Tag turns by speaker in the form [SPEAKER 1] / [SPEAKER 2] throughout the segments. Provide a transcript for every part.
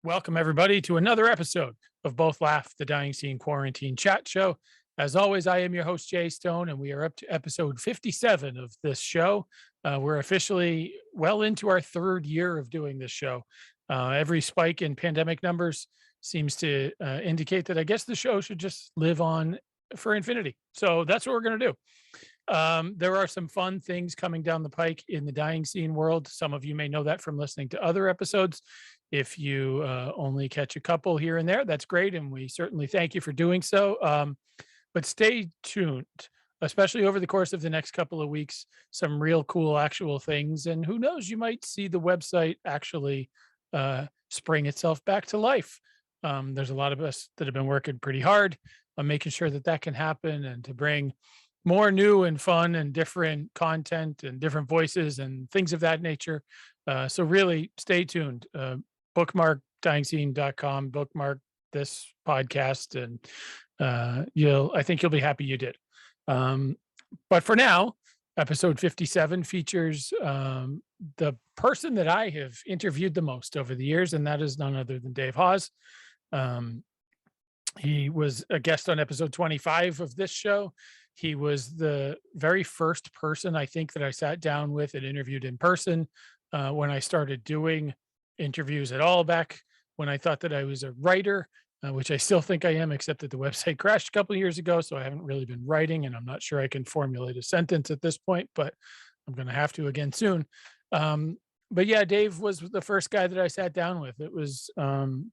[SPEAKER 1] Welcome, everybody, to another episode of Both Laugh, the Dying Scene Quarantine Chat Show. As always, I am your host, Jay Stone, and we are up to episode 57 of this show. We're officially well into our third year of doing this show. Every spike in pandemic numbers seems to indicate that I guess the show should just live on for infinity. So that's what we're going to do. There are some fun things coming down the pike in the dying scene world. Some of you may know that from listening to other episodes. If you only catch a couple here and there, that's great. And we certainly thank you for doing so. But stay tuned, especially over the course of the next couple of weeks, some real cool actual things. And who knows, you might see the website actually spring itself back to life. There's a lot of us that have been working pretty hard on making sure that that can happen and to bring more new and fun and different content and different voices and things of that nature. So really stay tuned. Bookmark dyingscene.com, bookmark this podcast, and I think you'll be happy you did. But for now, episode 57 features the person that I have interviewed the most over the years, and that is none other than Dave Hause. He was a guest on episode 25 of this show. He was the very first person I think that I sat down with and interviewed in person when I started doing interviews at all, back when I thought that I was a writer, which I still think I am, except that the website crashed a couple of years ago, so I haven't really been writing, and I'm not sure I can formulate a sentence at this point, but I'm going to have to again soon. But yeah, Dave was the first guy that I sat down with. It was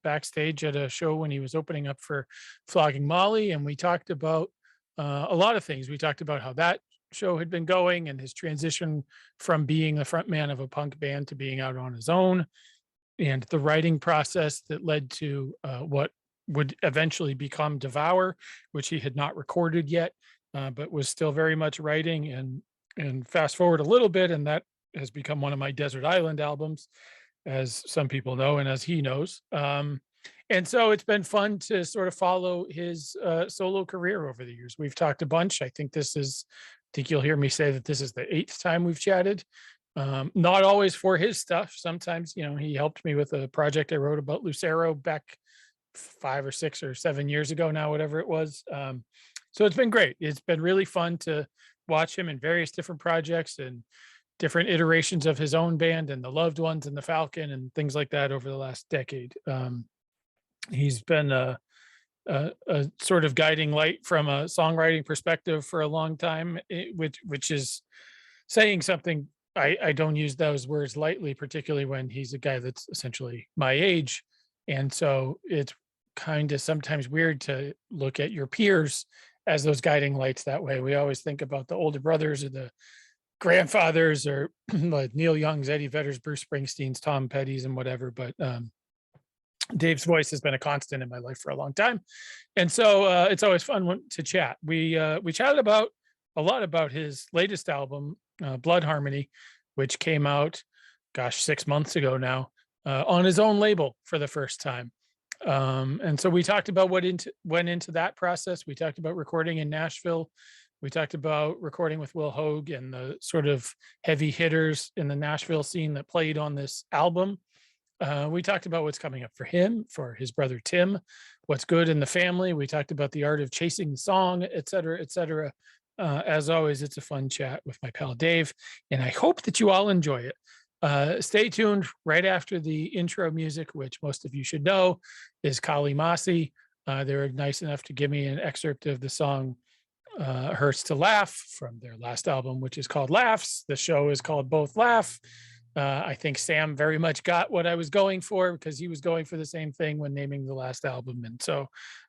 [SPEAKER 1] backstage at a show when he was opening up for Flogging Molly, and we talked about a lot of things. We talked about how that show had been going and his transition from being the front man of a punk band to being out on his own, and the writing process that led to what would eventually become Devour, which he had not recorded yet, but was still very much writing. And fast forward a little bit, and that has become one of my Desert Island albums, as some people know and as he knows. And so it's been fun to sort of follow his solo career over the years. We've talked a bunch. I think you'll hear me say that this is the 8th time we've chatted. Not always for his stuff. Sometimes, he helped me with a project I wrote about Lucero back 5 or 6 or 7 years ago now, whatever it was. So it's been great. It's been really fun to watch him in various different projects and different iterations of his own band and the Loved Ones and the Falcon and things like that over the last decade. He's been a sort of guiding light from a songwriting perspective for a long time, which is saying something. I don't use those words lightly, particularly when he's a guy that's essentially my age. And so it's kind of sometimes weird to look at your peers as those guiding lights that way. We always think about the older brothers or the grandfathers or like Neil Young's, Eddie Vedder's, Bruce Springsteen's, Tom Petty's and whatever. But Dave's voice has been a constant in my life for a long time. And so it's always fun to chat. We chatted about a lot about his latest album, Blood Harmony, which came out, 6 months ago now, on his own label for the first time. And so we talked about what went into that process. We talked about recording in Nashville. We talked about recording with Will Hoge and the sort of heavy hitters in the Nashville scene that played on this album. We talked about what's coming up for him, for his brother Tim, what's good in the family. We talked about the art of chasing the song, et cetera, et cetera. As always, it's a fun chat with my pal Dave, and I hope that you all enjoy it. Stay tuned right after the intro music, which most of you should know is Kali Masi. They were nice enough to give me an excerpt of the song Hurts to Laugh from their last album, which is called Laughs. The show is called Both Laugh. I think Sam very much got what I was going for, because he was going for the same thing when naming the last album. And so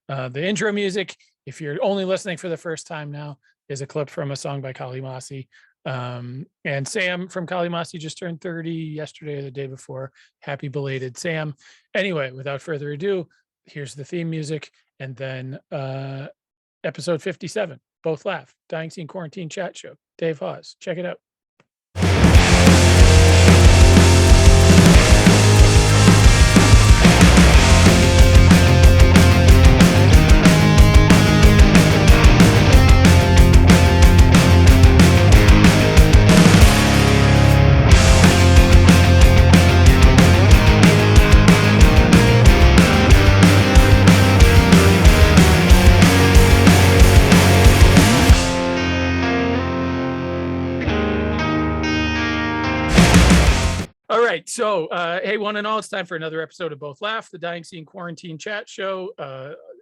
[SPEAKER 1] the intro music, if you're only listening for the first time now, is a clip from a song by Kali Masi. And Sam from Kali Masi just turned 30 yesterday or the day before. Happy belated, Sam. Anyway, without further ado, here's the theme music, and then episode 57, Both Laugh, Dying Scene Quarantine Chat Show. Dave Hause. Check it out. right. So, hey, one and all, it's time for another episode of Both Laugh, the Dying Scene Quarantine Chat Show.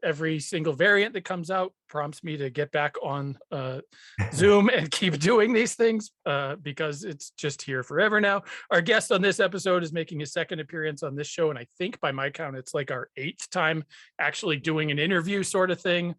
[SPEAKER 1] Every single variant that comes out prompts me to get back on Zoom and keep doing these things because it's just here forever now. Our guest on this episode is making his second appearance on this show, and I think by my count, it's like our 8th time actually doing an interview sort of thing,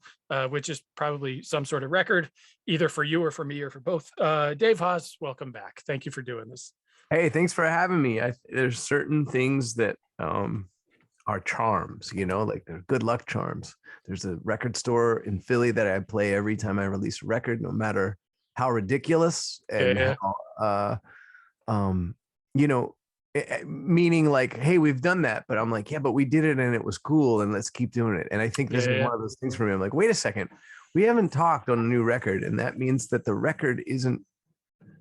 [SPEAKER 1] which is probably some sort of record, either for you or for me or for both. Dave Hause, welcome back. Thank you for doing this.
[SPEAKER 2] Hey, thanks for having me. There's certain things that are charms, like they're good luck charms. There's a record store in Philly that I play every time I release a record, no matter how ridiculous and how, meaning like, hey, we've done that, but I'm like, yeah, but we did it and it was cool, and let's keep doing it. And I think this is one of those things for me. I'm like, wait a second, we haven't talked on a new record, and that means that the record isn't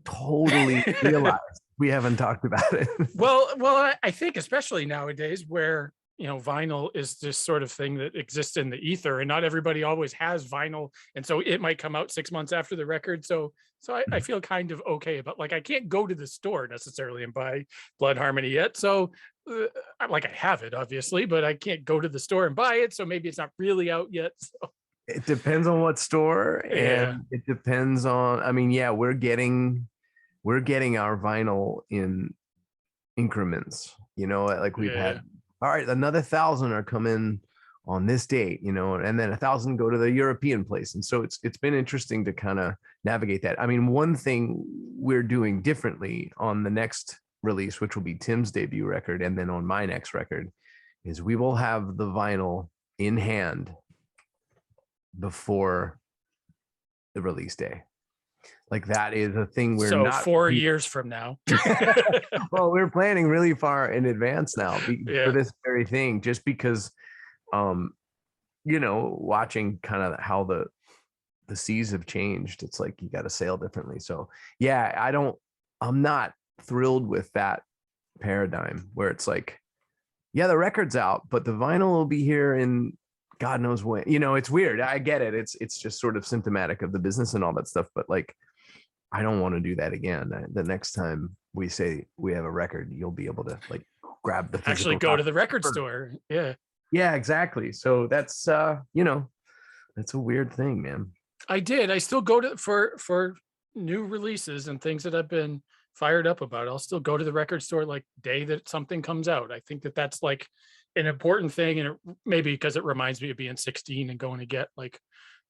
[SPEAKER 2] totally realized. We haven't talked about it.
[SPEAKER 1] Well, I think especially nowadays where, vinyl is this sort of thing that exists in the ether, and not everybody always has vinyl. And so it might come out 6 months after the record. So I feel kind of okay about, like, I can't go to the store necessarily and buy Blood Harmony yet. So I have it obviously, but I can't go to the store and buy it. So maybe it's not really out yet. So.
[SPEAKER 2] It depends on what store, and it depends on, we're getting our vinyl in increments, like we've had, all right, another 1,000 are coming on this date, and then 1,000 go to the European place. And so it's been interesting to kind of navigate that. One thing we're doing differently on the next release, which will be Tim's debut record, and then on my next record, is we will have the vinyl in hand before the release day. Like, that is a thing we're not
[SPEAKER 1] 4 years from now.
[SPEAKER 2] Well, we're planning really far in advance now for this very thing, just because watching kind of how the seas have changed. It's like you got to sail differently. So I'm not thrilled with that paradigm where it's like, the record's out, but the vinyl will be here in God knows when. It's weird. I get it. It's just sort of symptomatic of the business and all that stuff, but like, I don't want to do that again. The next time we say we have a record, you'll be able to like grab the
[SPEAKER 1] actually go to the record store.
[SPEAKER 2] Yeah, exactly. So that's that's a weird thing, man. I
[SPEAKER 1] still go to for new releases and things that I've been fired up about. I'll still go to the record store like day that something comes out. I think that that's like an important thing, and maybe because it reminds me of being 16 and going to get like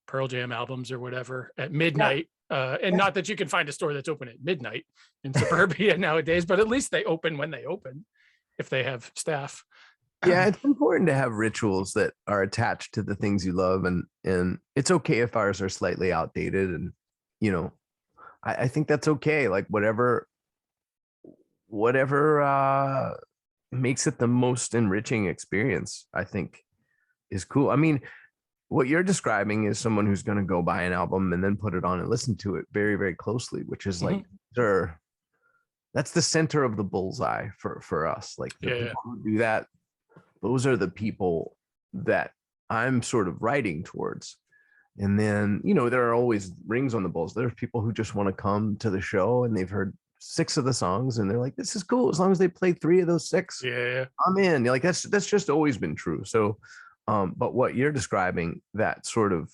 [SPEAKER 1] Pearl Jam albums or whatever at midnight. Not that you can find a store that's open at midnight in suburbia nowadays, but at least they open when they open if they have staff.
[SPEAKER 2] Yeah, it's important to have rituals that are attached to the things you love, and it's okay if ours are slightly outdated, and I think that's okay. Like whatever makes it the most enriching experience, I think, is cool. What you're describing is someone who's going to go buy an album and then put it on and listen to it very, very closely, which is like, that's the center of the bullseye for us. Like the people who do that, those are the people that I'm sort of writing towards. And then, there are always rings on the bulls. There's people who just want to come to the show and they've heard 6 of the songs and they're like, this is cool. As long as they play 3 of those 6, I'm in. Like that's just always been true. So, but what you're describing, that sort of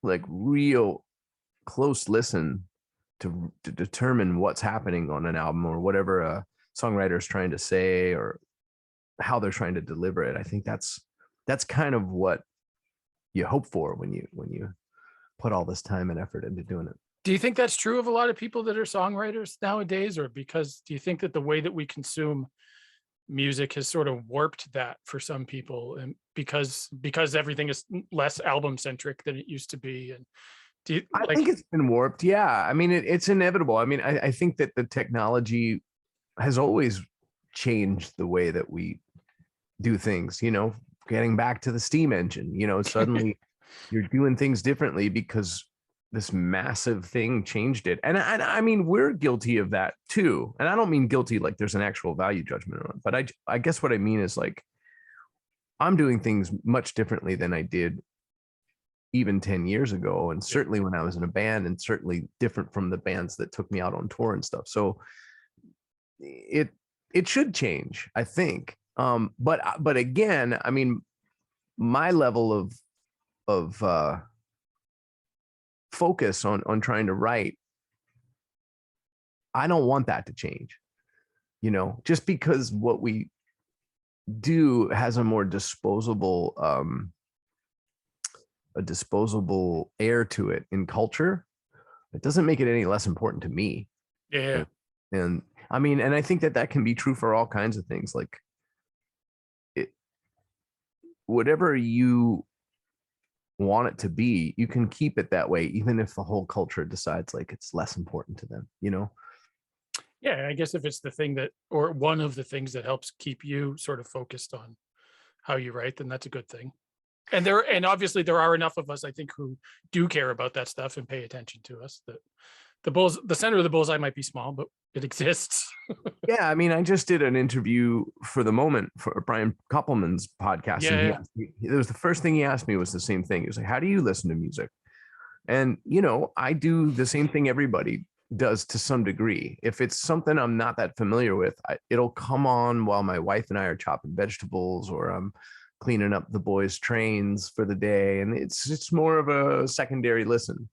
[SPEAKER 2] like real close listen to determine what's happening on an album or whatever a songwriter is trying to say or how they're trying to deliver it. I think that's kind of what you hope for when you put all this time and effort into doing it.
[SPEAKER 1] Do you think that's true of a lot of people that are songwriters nowadays, or do you think that the way that we consume music has sort of warped that for some people, and because everything is less album centric than it used to be? And
[SPEAKER 2] I think it's been warped. Yeah. It's inevitable. I think that the technology has always changed the way that we do things, getting back to the steam engine, suddenly you're doing things differently because this massive thing changed it. And we're guilty of that too. And I don't mean guilty like there's an actual value judgment on it, but I guess what I mean is like, I'm doing things much differently than I did even 10 years ago. And certainly when I was in a band, and certainly different from the bands that took me out on tour and stuff. So it it should change, I think. But again, I mean, my level of focus on trying to write, I don't want that to change, you know, just because what we do has a more disposable air to it in culture. It doesn't make it any less important to me.
[SPEAKER 1] Yeah.
[SPEAKER 2] And I mean, and I think that can be true for all kinds of things. Like whatever you want it to be, you can keep it that way, even if the whole culture decides like it's less important to them, you know?
[SPEAKER 1] Yeah, I guess if it's the thing that, or one of the things that helps keep you sort of focused on how you write, then that's a good thing. And obviously there are enough of us, I think, who do care about that stuff and pay attention to us, that the center of the bullseye might be small, but it exists.
[SPEAKER 2] Yeah, I mean, I just did an interview for The Moment for Brian Koppelman's podcast.
[SPEAKER 1] Yeah,
[SPEAKER 2] and he
[SPEAKER 1] yeah.
[SPEAKER 2] asked me, it was the first thing he asked me was the same thing. He was like, how do you listen to music? And, you know, I do the same thing everybody does to some degree. If it's something I'm not that familiar with, it'll come on while my wife and I are chopping vegetables, or I'm cleaning up the boys' trains for the day. And it's more of a secondary listen.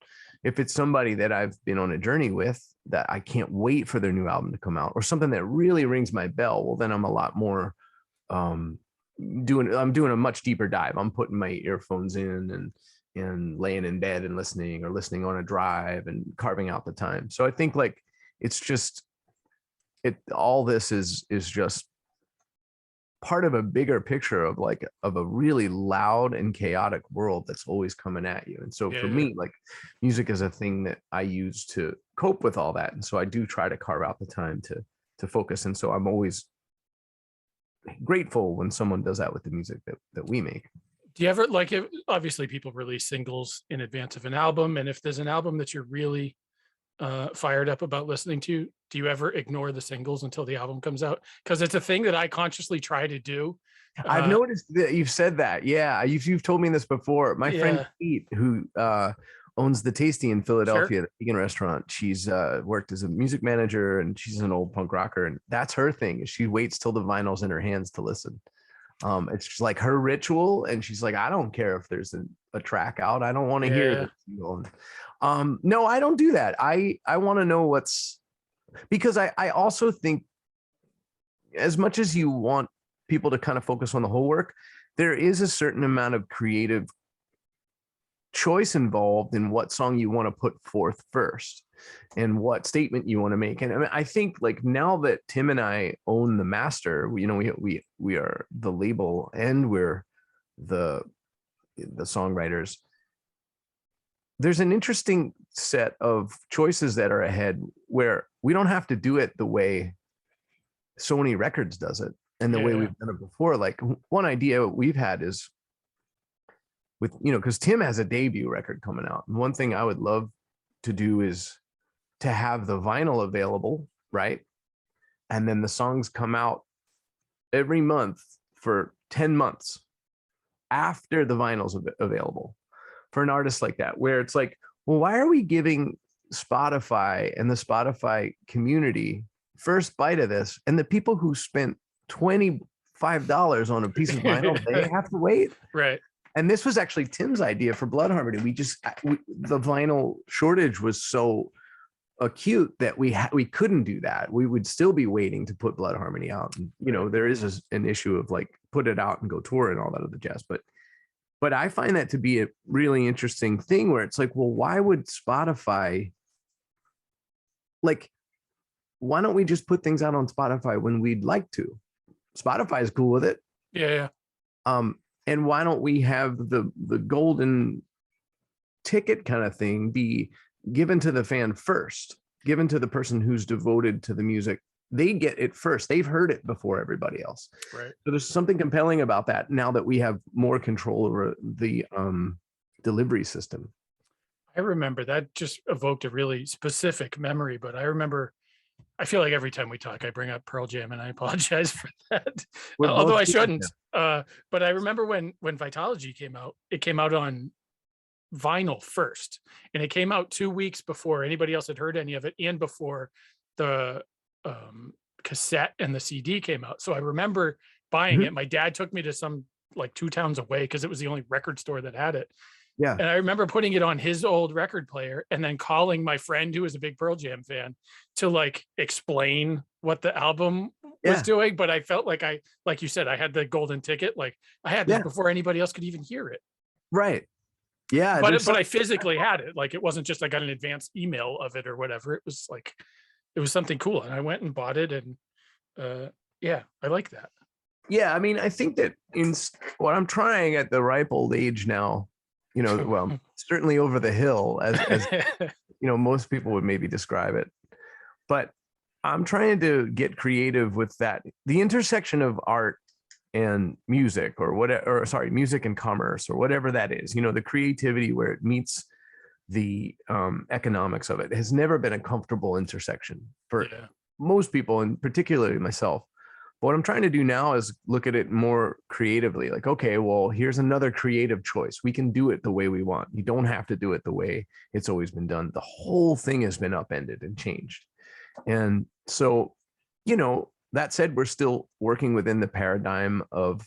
[SPEAKER 2] If it's somebody that I've been on a journey with that I can't wait for their new album to come out, or something that really rings my bell, well, then I'm a lot more I'm doing a much deeper dive. I'm putting my earphones in and laying in bed and listening, or listening on a drive and carving out the time. So I think like it's just all this is just part of a bigger picture of a really loud and chaotic world that's always coming at you. And so for me, like, music is a thing that I use to cope with all that. And so I do try to carve out the time to focus. And so I'm always grateful when someone does that with the music that we make.
[SPEAKER 1] Do you ever, like, obviously people release singles in advance of an album, and if there's an album that you're really fired up about listening to, do you ever ignore the singles until the album comes out? Because it's a thing that I consciously try to do.
[SPEAKER 2] I've noticed that you've said that. Yeah, you've told me this before. My friend Pete, who owns the Tasty in Philadelphia, the vegan restaurant, she's worked as a music manager, and she's an old punk rocker, and that's her thing. She waits till the vinyl's in her hands to listen. It's just like her ritual, and she's like, I don't care if there's a track out. I don't want to hear this. No, I don't do that. I want to know because I also think, as much as you want people to kind of focus on the whole work, there is a certain amount of creative choice involved in what song you want to put forth first and what statement you want to make. And I mean, I think like now that Tim and I own the master, we are the label and we're the songwriters. There's an interesting set of choices that are ahead where we don't have to do it the way Sony Records does it and the way we've done it before. Like, one idea we've had is with, because Tim has a debut record coming out. And one thing I would love to do is to have the vinyl available, right? And then the songs come out every month for 10 months after the vinyl's available. For an artist like that, where it's like, well, why are we giving Spotify and the Spotify community first bite of this, and the people who spent $25 on a piece of vinyl, they have to wait?
[SPEAKER 1] Right.
[SPEAKER 2] And this was actually Tim's idea for Blood Harmony. The vinyl shortage was so acute that we couldn't do that. We would still be waiting to put Blood Harmony out. And, there is an issue of like, put it out and go tour and all that other jazz. But I find that to be a really interesting thing where it's like, well, why would Spotify, like, why don't we just put things out on Spotify when we'd like to? Spotify is cool with it.
[SPEAKER 1] Yeah.
[SPEAKER 2] And why don't we have the golden ticket kind of thing be given to the fan first, given to the person who's devoted to the music? They get it first. They've heard it before everybody else.
[SPEAKER 1] Right.
[SPEAKER 2] So there's something compelling about that now that we have more control over the delivery system.
[SPEAKER 1] I remember that just evoked a really specific memory, but I feel like every time we talk, I bring up Pearl Jam, and I apologize for that. Although I shouldn't. But I remember when Vitology came out, it came out on vinyl first, and it came out 2 weeks before anybody else had heard any of it, and before the cassette and the CD came out. So I remember buying
[SPEAKER 2] Mhm.
[SPEAKER 1] it. My dad took me to some like 2 towns away because it was the only record store that had it.
[SPEAKER 2] Yeah.
[SPEAKER 1] And I remember putting it on his old record player and then calling my friend who was a big Pearl Jam fan to like explain what the album was
[SPEAKER 2] Yeah.
[SPEAKER 1] doing. But I felt like like you said, I had the golden ticket. Like I had this
[SPEAKER 2] Yeah.
[SPEAKER 1] before anybody else could even hear it.
[SPEAKER 2] Right. Yeah.
[SPEAKER 1] But I physically had it. Like it wasn't just I got an advanced email of it or whatever. It was like it was something cool. And I went and bought it. And yeah, I like that.
[SPEAKER 2] Yeah. I mean, I think that what I'm trying at the ripe old age now, well, certainly over the hill, as most people would maybe describe it. But I'm trying to get creative with that. The intersection of art and music or whatever, or sorry, music and commerce or whatever that is, the creativity where it meets the economics of it has never been a comfortable intersection for most people, and particularly myself. But what I'm trying to do now is look at it more creatively. Like, okay, well, here's another creative choice. We can do it the way we want. You don't have to do it the way it's always been done. The whole thing has been upended and changed. And so, that said, we're still working within the paradigm of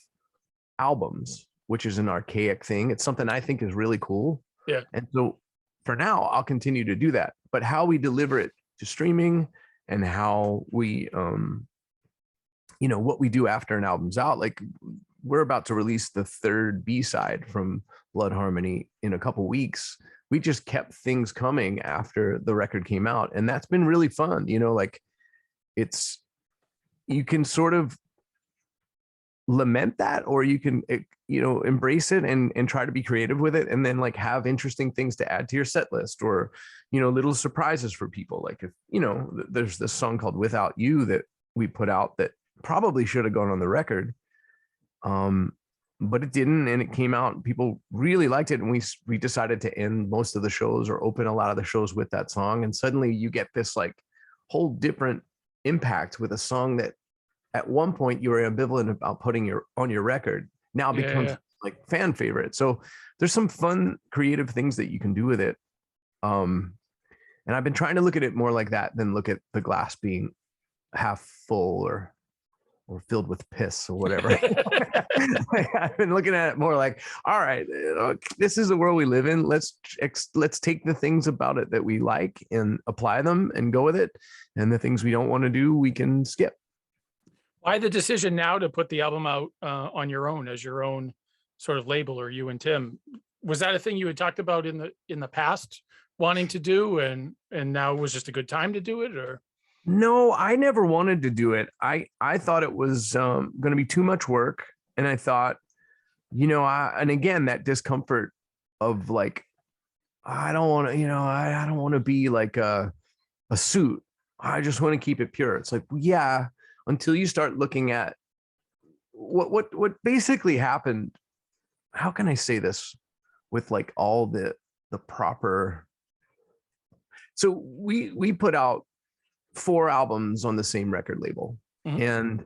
[SPEAKER 2] albums, which is an archaic thing. It's something I think is really cool.
[SPEAKER 1] Yeah.
[SPEAKER 2] And so for now, I'll continue to do that. But how we deliver it to streaming and how we, what we do after an album's out, like we're about to release the 3rd B-side from Blood Harmony in a couple weeks. We just kept things coming after the record came out. And that's been really fun. Like you can sort of lament that, or you can, embrace it and try to be creative with it. And then like have interesting things to add to your set list, or, little surprises for people. Like if, there's this song called Without You that we put out that probably should have gone on the record. But it didn't, and it came out and people really liked it. And we decided to end most of the shows or open a lot of the shows with that song. And suddenly you get this like whole different impact with a song that at one point you were ambivalent about putting on your record, now becomes like fan favorite. So there's some fun, creative things that you can do with it. And I've been trying to look at it more like that than look at the glass being half full or filled with piss or whatever. I've been looking at it more like, all right, this is the world we live in. Let's take the things about it that we like and apply them and go with it. And the things we don't want to do, we can skip.
[SPEAKER 1] Why the decision now to put the album out on your own, as your own sort of label, or you and Tim? Was that a thing you had talked about in the past wanting to do, and now it was just a good time to do it? Or
[SPEAKER 2] no, I never wanted to do it. I thought it was going to be too much work. And I thought, and again, that discomfort of like, I don't want to, I don't want to be like a suit. I just want to keep it pure. It's like, yeah, until you start looking at what basically happened. How can I say this with like all the proper? So we put out 4 albums on the same record label, and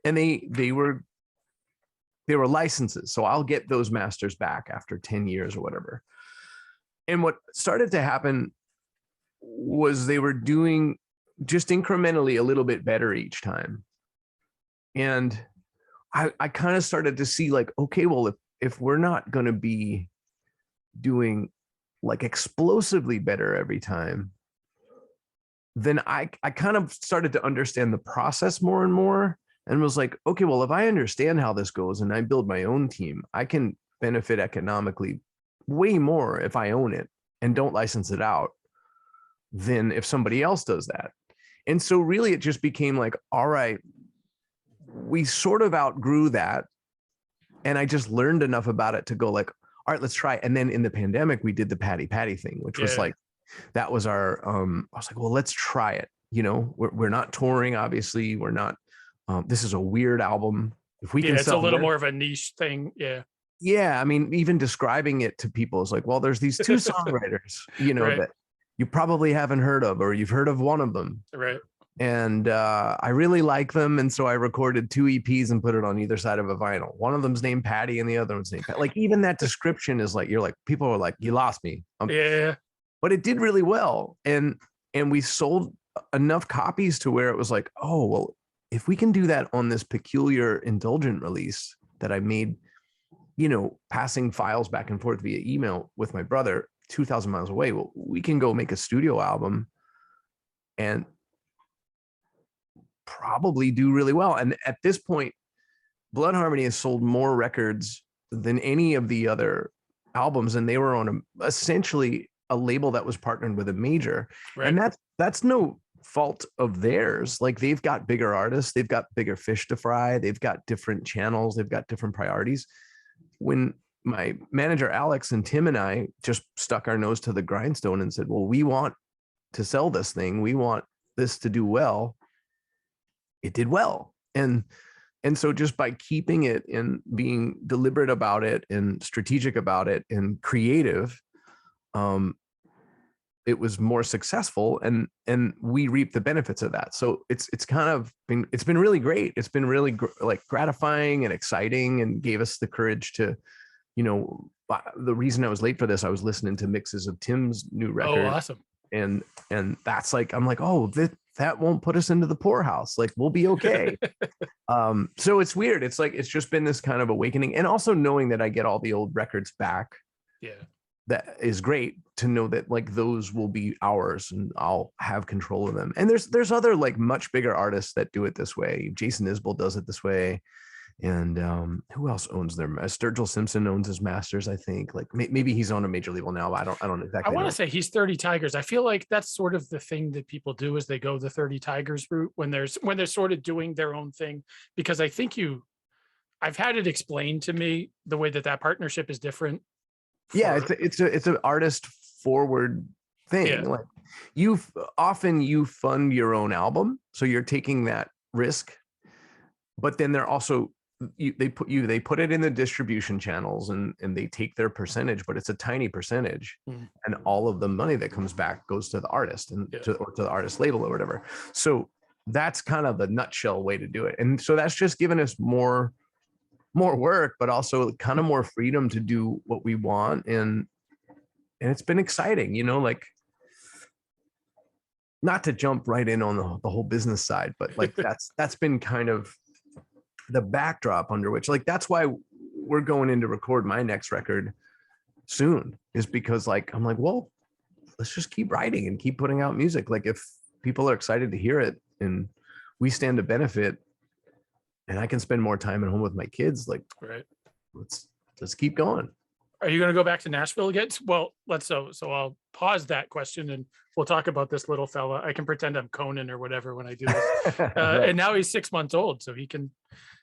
[SPEAKER 2] they were licenses. So I'll get those masters back after 10 years or whatever. And what started to happen was they were doing just incrementally a little bit better each time. And I kind of started to see like, okay, well, if we're not going to be doing like explosively better every time, then I kind of started to understand the process more and more, and was like, okay, well, if I understand how this goes and I build my own team, I can benefit economically way more if I own it and don't license it out than if somebody else does that. And so really it just became like, all right, we sort of outgrew that. And I just learned enough about it to go like, all right, let's try it. And then in the pandemic, we did the Paddy thing, which was like, that was our, I was like, well, let's try it. We're not touring, obviously. We're not, this is a weird album. If we can
[SPEAKER 1] it's
[SPEAKER 2] sell
[SPEAKER 1] a little more of a niche thing. Yeah.
[SPEAKER 2] Yeah. I mean, even describing it to people is like, well, there's these 2 songwriters, right, that you probably haven't heard of, or you've heard of one of them.
[SPEAKER 1] Right.
[SPEAKER 2] And I really like them. And so I recorded 2 EPs and put it on either side of a vinyl. One of them's named Paddy and the other one's named Paddy. Like even that description is like, you're like, people are like, you lost me.
[SPEAKER 1] Yeah.
[SPEAKER 2] But it did really well. And we sold enough copies to where it was like, oh, well, if we can do that on this peculiar indulgent release that I made, you know, passing files back and forth via email with my brother 2,000 miles away, well, we can go make a studio album and probably do really well. And at this point, Blood Harmony has sold more records than any of the other albums, and they were on essentially a label that was partnered with a major. Right. And that's no fault of theirs. Like, they've got bigger artists, they've got bigger fish to fry, they've got different channels, they've got different priorities. When my manager Alex and Tim and I just stuck our nose to the grindstone and said, well, we want to sell this thing, we want this to do well, it did well. And so just by keeping it and being deliberate about it and strategic about it and creative, it was more successful, and we reap the benefits of that. So it's kind of been really great. It's been really like gratifying and exciting, and gave us the courage to, you know, the reason I was late for this, I was listening to mixes of Tim's new record.
[SPEAKER 1] Oh, awesome.
[SPEAKER 2] And that's like, I'm like, oh, that won't put us into the poorhouse. Like, we'll be okay. So it's weird. It's like, it's just been this kind of awakening, and also knowing that I get all the old records back. Yeah. That is great to know that, like, those will be ours and I'll have control of them. And there's other like much bigger artists that do it this way. Jason Isbell does it this way. And who else owns their Sturgill Simpson owns his masters, I think. Like, maybe he's on a major label now, but I don't exactly.
[SPEAKER 1] I want to say he's 30 Tigers. I feel like that's sort of the thing that people do, is they go the 30 Tigers route when they're sort of doing their own thing. Because I think I've had it explained to me the way that partnership is different.
[SPEAKER 2] Yeah, it's an artist forward thing. Yeah. Like, you fund your own album, so you're taking that risk, but then they're also they put it in the distribution channels, and they take their percentage, but it's a tiny percentage, and all of the money that comes back goes to the artist and to the artist label or whatever. So that's kind of the nutshell way to do it, and so that's just given us more work, but also kind of more freedom to do what we want, and it's been exciting, you know, like, not to jump right in on the whole business side, but like that's been kind of the backdrop under which, like, that's why we're going in to record my next record soon, is because, like, I'm like, well, let's just keep writing and keep putting out music. Like, if people are excited to hear it and we stand to benefit, and I can spend more time at home with my kids, like, right, let's keep going.
[SPEAKER 1] Are you going to go back to Nashville again? Well, so I'll pause that question and we'll talk about this little fella. I can pretend I'm Conan or whatever when I do this. Right. And now he's 6 months old, so he can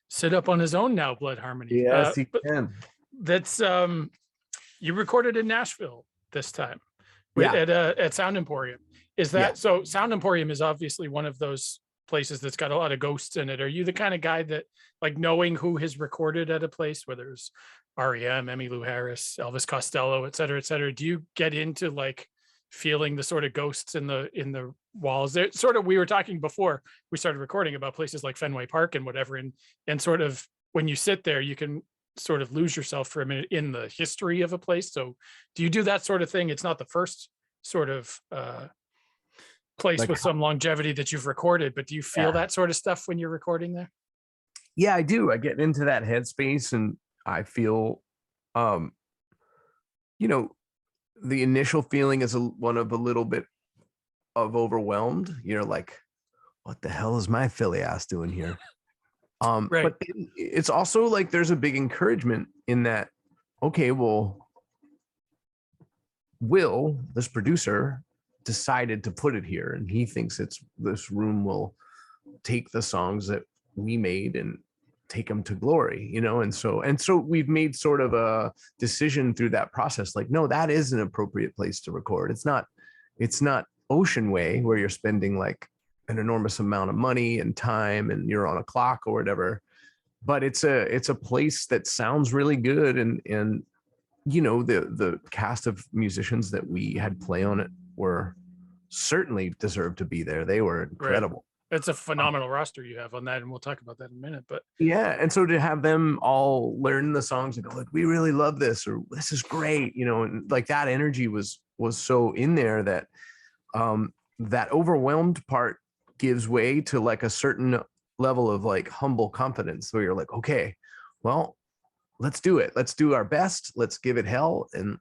[SPEAKER 1] sit up on his own now, Blood Harmony.
[SPEAKER 2] Yes, he can.
[SPEAKER 1] That's you recorded in Nashville this time at Sound Emporium. Is that so? Sound Emporium is obviously one of those places that's got a lot of ghosts in it. Are you the kind of guy that, like, knowing who has recorded at a place, whether it's REM, Emmylou Harris, Elvis Costello, et cetera, do you get into like feeling the sort of ghosts in the walls? There, sort of, we were talking before we started recording about places like Fenway Park and whatever, and sort of when you sit there, you can sort of lose yourself for a minute in the history of a place. So do you do that sort of thing? It's not the first sort of place like, with some longevity that you've recorded, but do you feel that sort of stuff when you're recording there?
[SPEAKER 2] Yeah, I do. I get into that headspace, and I feel, you know, the initial feeling is one of a little bit of overwhelmed. You're like, what the hell is my Philly ass doing here? Right. But it's also like, there's a big encouragement in that. Okay, well, Will, this producer, decided to put it here, and he thinks this room will take the songs that we made and take them to glory, you know. And so we've made sort of a decision through that process, like, no, that is an appropriate place to record. It's not Ocean Way, where you're spending like an enormous amount of money and time and you're on a clock or whatever, but it's a place that sounds really good, and you know, the cast of musicians that we had play on it were certainly deserved to be there. They were incredible.
[SPEAKER 1] Right. It's a phenomenal roster you have on that, and we'll talk about that in a minute. But
[SPEAKER 2] yeah, and so to have them all learn the songs and go like, we really love this, or this is great, you know, and like that energy was so in there that that overwhelmed part gives way to like a certain level of like humble confidence where you're like, okay, well, let's do it. Let's do our best. Let's give it hell and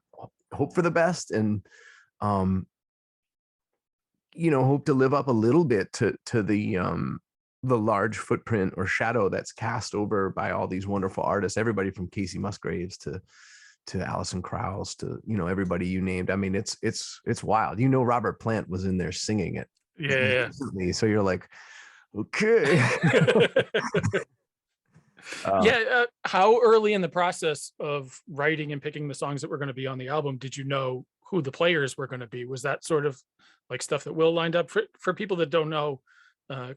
[SPEAKER 2] hope for the best. And, hope to live up a little bit to the large footprint or shadow that's cast over by all these wonderful artists, everybody from Casey Musgraves to Alison Krauss to, everybody you named. I mean, it's wild. Robert Plant was in there singing it.
[SPEAKER 1] Yeah.
[SPEAKER 2] Recently, so you're like, okay.
[SPEAKER 1] How early in the process of writing and picking the songs that were going to be on the album did you know who the players were going to be? Was that sort of like stuff that Will lined up? For people that don't know,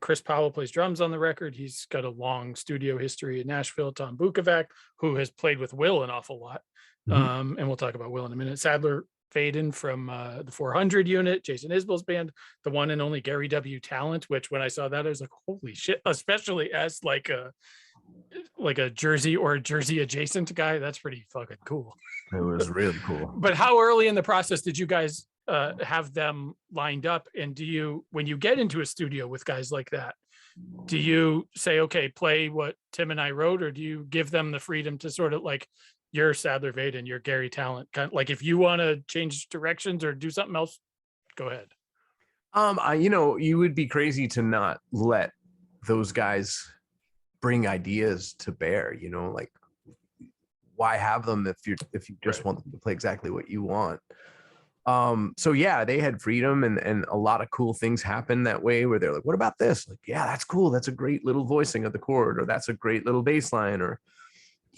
[SPEAKER 1] Chris Powell plays drums on the record. He's got a long studio history in Nashville. Tom Bukovac, who has played with Will an awful lot, and we'll talk about Will in a minute. Sadler Vaden from the 400 unit, Jason Isbell's band, the one and only Garry W. Tallent, which when I saw that, I was like, holy shit, especially as like a Jersey or Jersey adjacent guy. That's pretty fucking cool.
[SPEAKER 2] It was really cool.
[SPEAKER 1] But how early in the process did you guys have them lined up? And when you get into a studio with guys like that, do you say, okay, play what Tim and I wrote, or do you give them the freedom to sort of like, you're Sadler Vaden, you're Garry Tallent, kind of like if you want to change directions or do something else, go ahead.
[SPEAKER 2] You would be crazy to not let those guys bring ideas to bear, like why have them if you just want them to play exactly what you want. So yeah, they had freedom and a lot of cool things happen that way where they're like, what about this? Like, yeah, that's cool. That's a great little voicing of the chord, or that's a great little bass line, or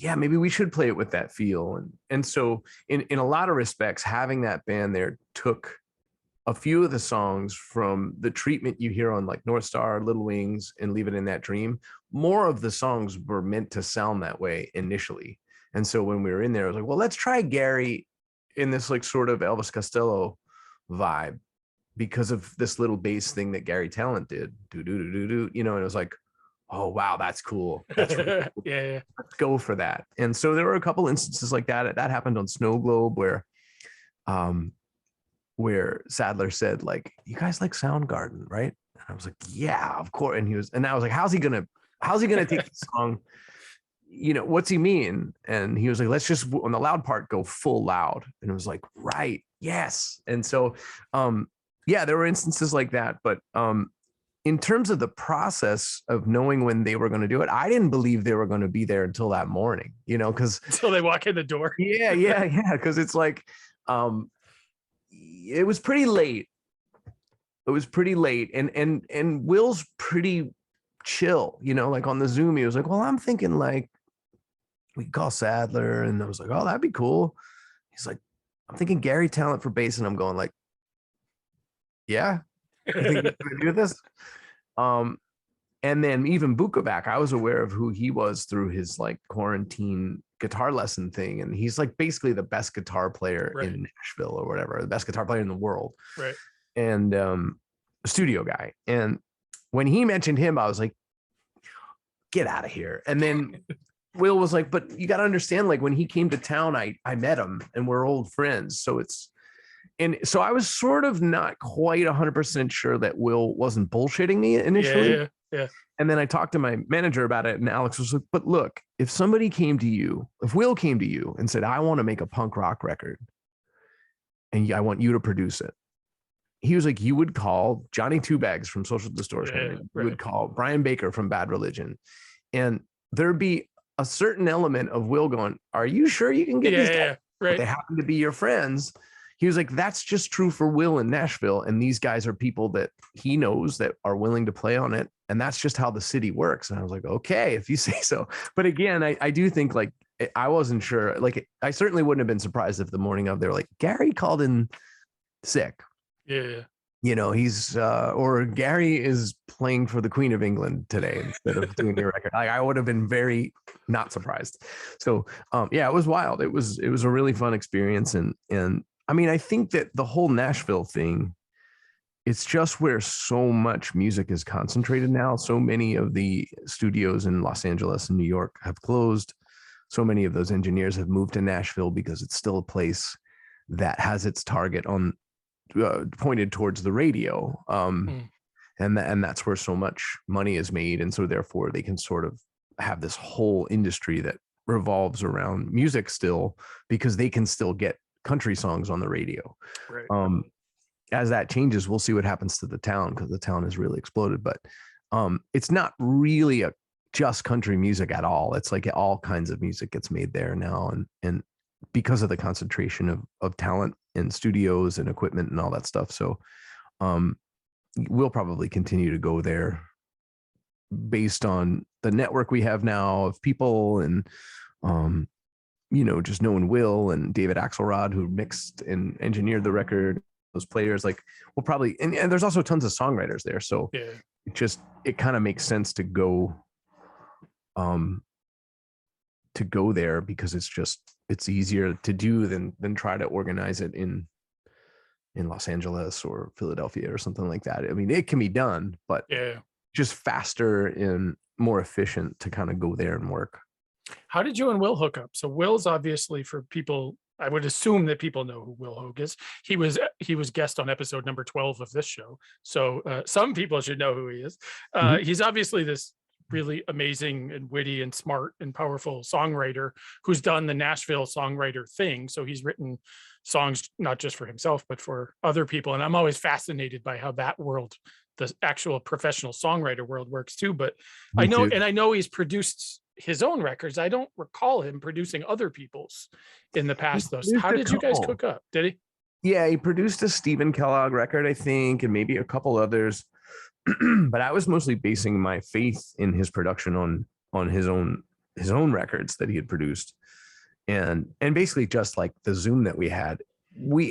[SPEAKER 2] yeah, maybe we should play it with that feel. And so in a lot of respects, having that band there took a few of the songs from the treatment you hear on like North Star, Little Wings, and Leave It in That Dream. More of the songs were meant to sound that way initially. And so when we were in there, I was like, well, let's try Garry in this like sort of Elvis Costello vibe because of this little bass thing that Garry Tallent did. Do, do, do, do, do, and it was like, oh, wow, that's cool. That's really cool.
[SPEAKER 1] Yeah.
[SPEAKER 2] Let's go for that. And so there were a couple instances like that. That happened on Snow Globe where Sadler said, like, you guys like Soundgarden, right? And I was like, yeah, of course. And I was like, how's he gonna take the song? What's he mean? And he was like, let's just on the loud part go full loud. And it was like, right, yes. And so there were instances like that, but in terms of the process of knowing when they were going to do it, I didn't believe they were going to be there until that morning, because
[SPEAKER 1] until they walk in the door.
[SPEAKER 2] Yeah. Because it's like, it was pretty late. And Will's pretty chill, like on the Zoom, he was like, well, I'm thinking like we could call Sadler. And I was like, oh, that'd be cool. He's like, I'm thinking Garry Tallent for bass. And I'm going like, yeah, I think you're gonna do this. And then even Bukovac, I was aware of who he was through his like quarantine guitar lesson thing. And he's like basically the best guitar player in Nashville or whatever, the best guitar player in the world.
[SPEAKER 1] Right.
[SPEAKER 2] And studio guy. And when he mentioned him, I was like, get out of here. And then Will was like, but you got to understand, like when he came to town, I met him and we're old friends. And so I was sort of not quite 100% sure that Will wasn't bullshitting me initially.
[SPEAKER 1] Yeah.
[SPEAKER 2] And then I talked to my manager about it, and Alex was like, but look, if somebody came to you, if Will came to you and said, I want to make a punk rock record and I want you to produce it, he was like, you would call Johnny Two Bags from Social Distortion. You would call Brian Baker from Bad Religion. And there'd be a certain element of Will going, are you sure you can get these guys? Right. They happen to be your friends. He was like, that's just true for Will in Nashville. And these guys are people that he knows that are willing to play on it. And that's just how the city works. And I was like, okay, if you say so. But again, I do think like, I wasn't sure. Like, I certainly wouldn't have been surprised if the morning of they're like, Garry called in sick.
[SPEAKER 1] Yeah.
[SPEAKER 2] He's or Garry is playing for the Queen of England today instead of doing your record. Like, I would have been very not surprised. So it was wild. It was a really fun experience. And I mean, I think that the whole Nashville thing, it's just where so much music is concentrated now. So many of the studios in Los Angeles and New York have closed. So many of those engineers have moved to Nashville because it's still a place that has its target on pointed towards the radio.
[SPEAKER 1] Mm.
[SPEAKER 2] And that's where so much money is made. And so therefore they can sort of have this whole industry that revolves around music still, because they can still get country songs on the radio.
[SPEAKER 1] Right.
[SPEAKER 2] As that changes, we'll see what happens to the town, because the town has really exploded. But it's not really just country music at all. It's like all kinds of music gets made there now. And because of the concentration of talent in studios and equipment and all that stuff. So we'll probably continue to go there based on the network we have now of people, and just knowing Will and David Axelrod, who mixed and engineered the record, those players, like we'll probably, and there's also tons of songwriters there. So
[SPEAKER 1] Yeah.
[SPEAKER 2] it kind of makes sense to go there, because it's easier to do than try to organize it in Los Angeles or Philadelphia or something like that. I mean, it can be done, but just faster and more efficient to kind of go there and work.
[SPEAKER 1] How did you and Will hook up? So Will's obviously, for people, I would assume that people know who Will Hoge is. He was guest on episode number 12 of this show. So some people should know who he is. He's obviously this really amazing and witty and smart and powerful songwriter who's done the Nashville songwriter thing. So he's written songs not just for himself, but for other people. And I'm always fascinated by how that world, the actual professional songwriter world, works too. But I know he's produced his own records. I don't recall him producing other people's in the past though. So how did you guys cook up? Did he?
[SPEAKER 2] Yeah, he produced a Stephen Kellogg record, I think, and maybe a couple others. But I was mostly basing my faith in his production on his own records that he had produced. And basically just like the Zoom that we had.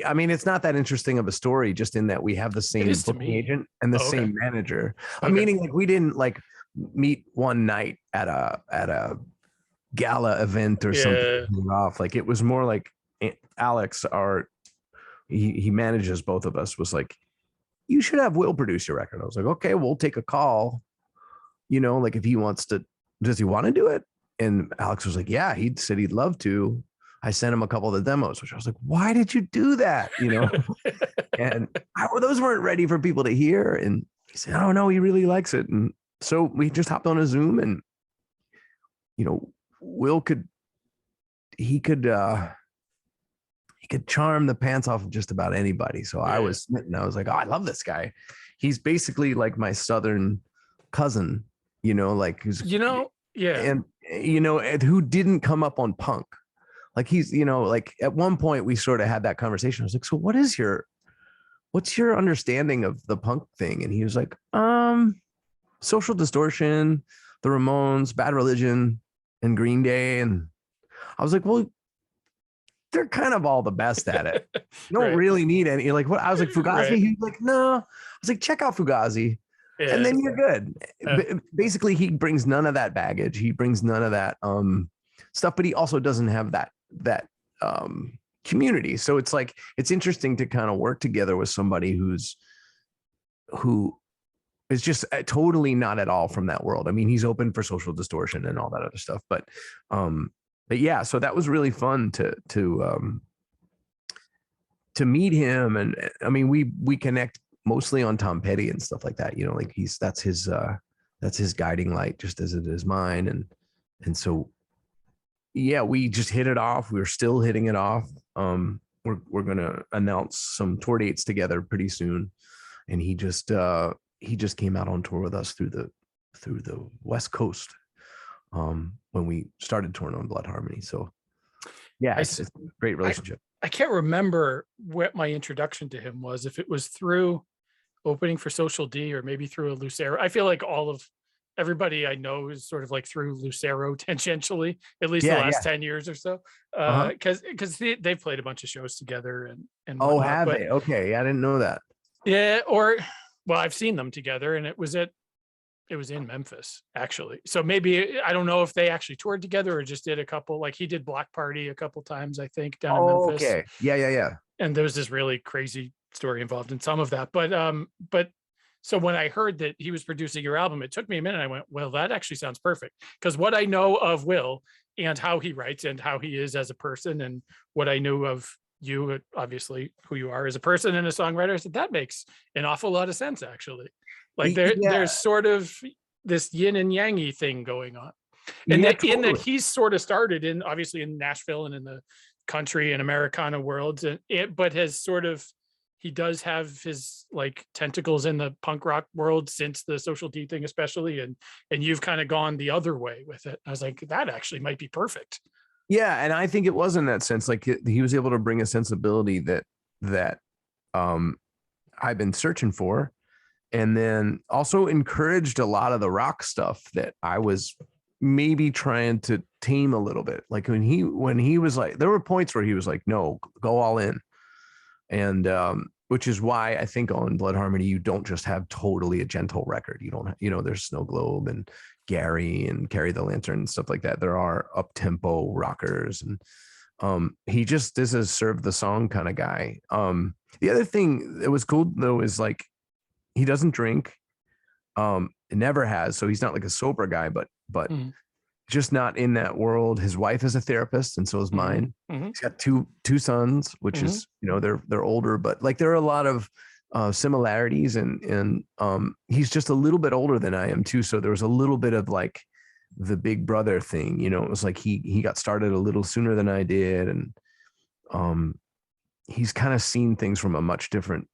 [SPEAKER 2] I mean, it's not that interesting of a story, just in that we have the same booking agent and the same manager. I'm meaning, like, we didn't like meet one night at a gala event or something off. Like, it was more like Alex, he manages both of us, was like, you should have Will produce your record. I was like, okay, we'll take a call, like if he wants to, does he want to do it? And Alex was like, yeah, he said he'd love to. I sent him a couple of the demos, which I was like, why did you do that? And those weren't ready for people to hear. And he said, oh no, he really likes it. And so we just hopped on a Zoom, and, Will could charm the pants off of just about anybody. So I was smitten. I was like, oh, I love this guy. He's basically like my Southern cousin, like who's, and who didn't come up on punk. Like he's, like at one point we sort of had that conversation. I was like, so what's your understanding of the punk thing? And he was like, Social Distortion, the Ramones, Bad Religion, and Green Day. And I was like, well, they're kind of all the best at it. You don't really need any. Like, what? I was like, Fugazi. He was like, no. I was like, check out Fugazi, and then you're good. Basically, he brings none of that baggage. He brings none of that stuff, but he also doesn't have that community. So it's like, it's interesting to kind of work together with somebody who is just totally not at all from that world. I mean, he's open for Social Distortion and all that other stuff, but yeah, so that was really fun to meet him. And I mean, we connect mostly on Tom Petty and stuff like that, like that's his guiding light, just as it is mine. And so, yeah, we just hit it off. We're still hitting it off. We're going to announce some tour dates together pretty soon. And he just came out on tour with us through the West Coast. When we started touring on Blood Harmony. So yeah, it's a great relationship.
[SPEAKER 1] I can't remember what my introduction to him was, if it was through opening for Social D or maybe through a Lucero. I feel like all of everybody I know is sort of like through Lucero tangentially, at least the last 10 years or so. Because they've played a bunch of shows together and
[SPEAKER 2] whatnot, have they? Okay, I didn't know that.
[SPEAKER 1] Yeah, I've seen them together, and it was in Memphis, actually. So maybe, I don't know if they actually toured together or just did a couple, like he did Block Party a couple times, I think, down in Memphis.
[SPEAKER 2] Okay. Yeah.
[SPEAKER 1] And there's this really crazy story involved in some of that. But so when I heard that he was producing your album, it took me a minute. I went, well, that actually sounds perfect. Because what I know of Will and how he writes and how he is as a person, and what I knew of you, obviously who you are as a person and a songwriter, I said that makes an awful lot of sense, actually. Like
[SPEAKER 2] Yeah,
[SPEAKER 1] there's sort of this yin and yangy thing going on. And
[SPEAKER 2] yeah,
[SPEAKER 1] that in that
[SPEAKER 2] totally.
[SPEAKER 1] he's sort of started in, obviously, in Nashville and in the country and Americana worlds, and but has sort of, he does have his like tentacles in the punk rock world since the Social D thing, especially, and you've kind of gone the other way with it. I was like, that actually might be perfect.
[SPEAKER 2] Yeah, and I think it was in that sense, like he was able to bring a sensibility that um I've been searching for, and then also encouraged a lot of the rock stuff that I was maybe trying to tame a little bit. Like when he was like, there were points where he was like, no, go all in. And which is why I think on Blood Harmony you don't just have totally a gentle record. You don't, there's Snow Globe and Gary and Carry the Lantern and stuff like that. There are up tempo rockers, and he just is a serve the song kind of guy. The other thing that was cool though is like he doesn't drink, it never has, so he's not like a sober guy, but
[SPEAKER 1] Mhm.
[SPEAKER 2] just not in that world. His wife is a therapist, and so is mine.
[SPEAKER 1] Mhm.
[SPEAKER 2] He's got two sons, which
[SPEAKER 1] Mhm.
[SPEAKER 2] is, they're older, but like there are a lot of similarities, and he's just a little bit older than I am too. So there was a little bit of like the big brother thing, it was like he got started a little sooner than I did, and he's kind of seen things from a much different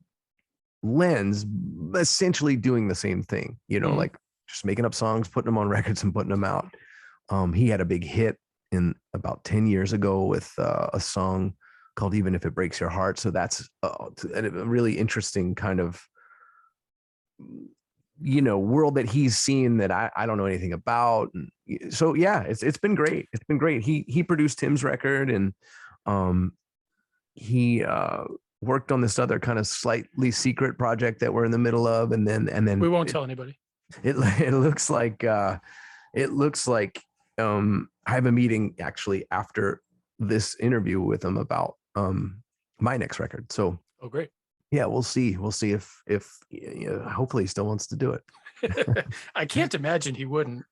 [SPEAKER 2] lens, essentially doing the same thing,
[SPEAKER 1] Mhm.
[SPEAKER 2] like just making up songs, putting them on records and putting them out. He had a big hit in about 10 years ago with a song called Even If It Breaks Your Heart. So that's a really interesting kind of, world that he's seen that I don't know anything about. And so, yeah, it's been great. It's been great. He produced Tim's record, and he worked on this other kind of slightly secret project that we're in the middle of. And
[SPEAKER 1] We
[SPEAKER 2] then
[SPEAKER 1] won't tell anybody.
[SPEAKER 2] it looks like, I have a meeting actually after this interview with him about my next record. So
[SPEAKER 1] Oh, great.
[SPEAKER 2] yeah, we'll see. We'll see if hopefully he still wants to do it.
[SPEAKER 1] I can't imagine he wouldn't,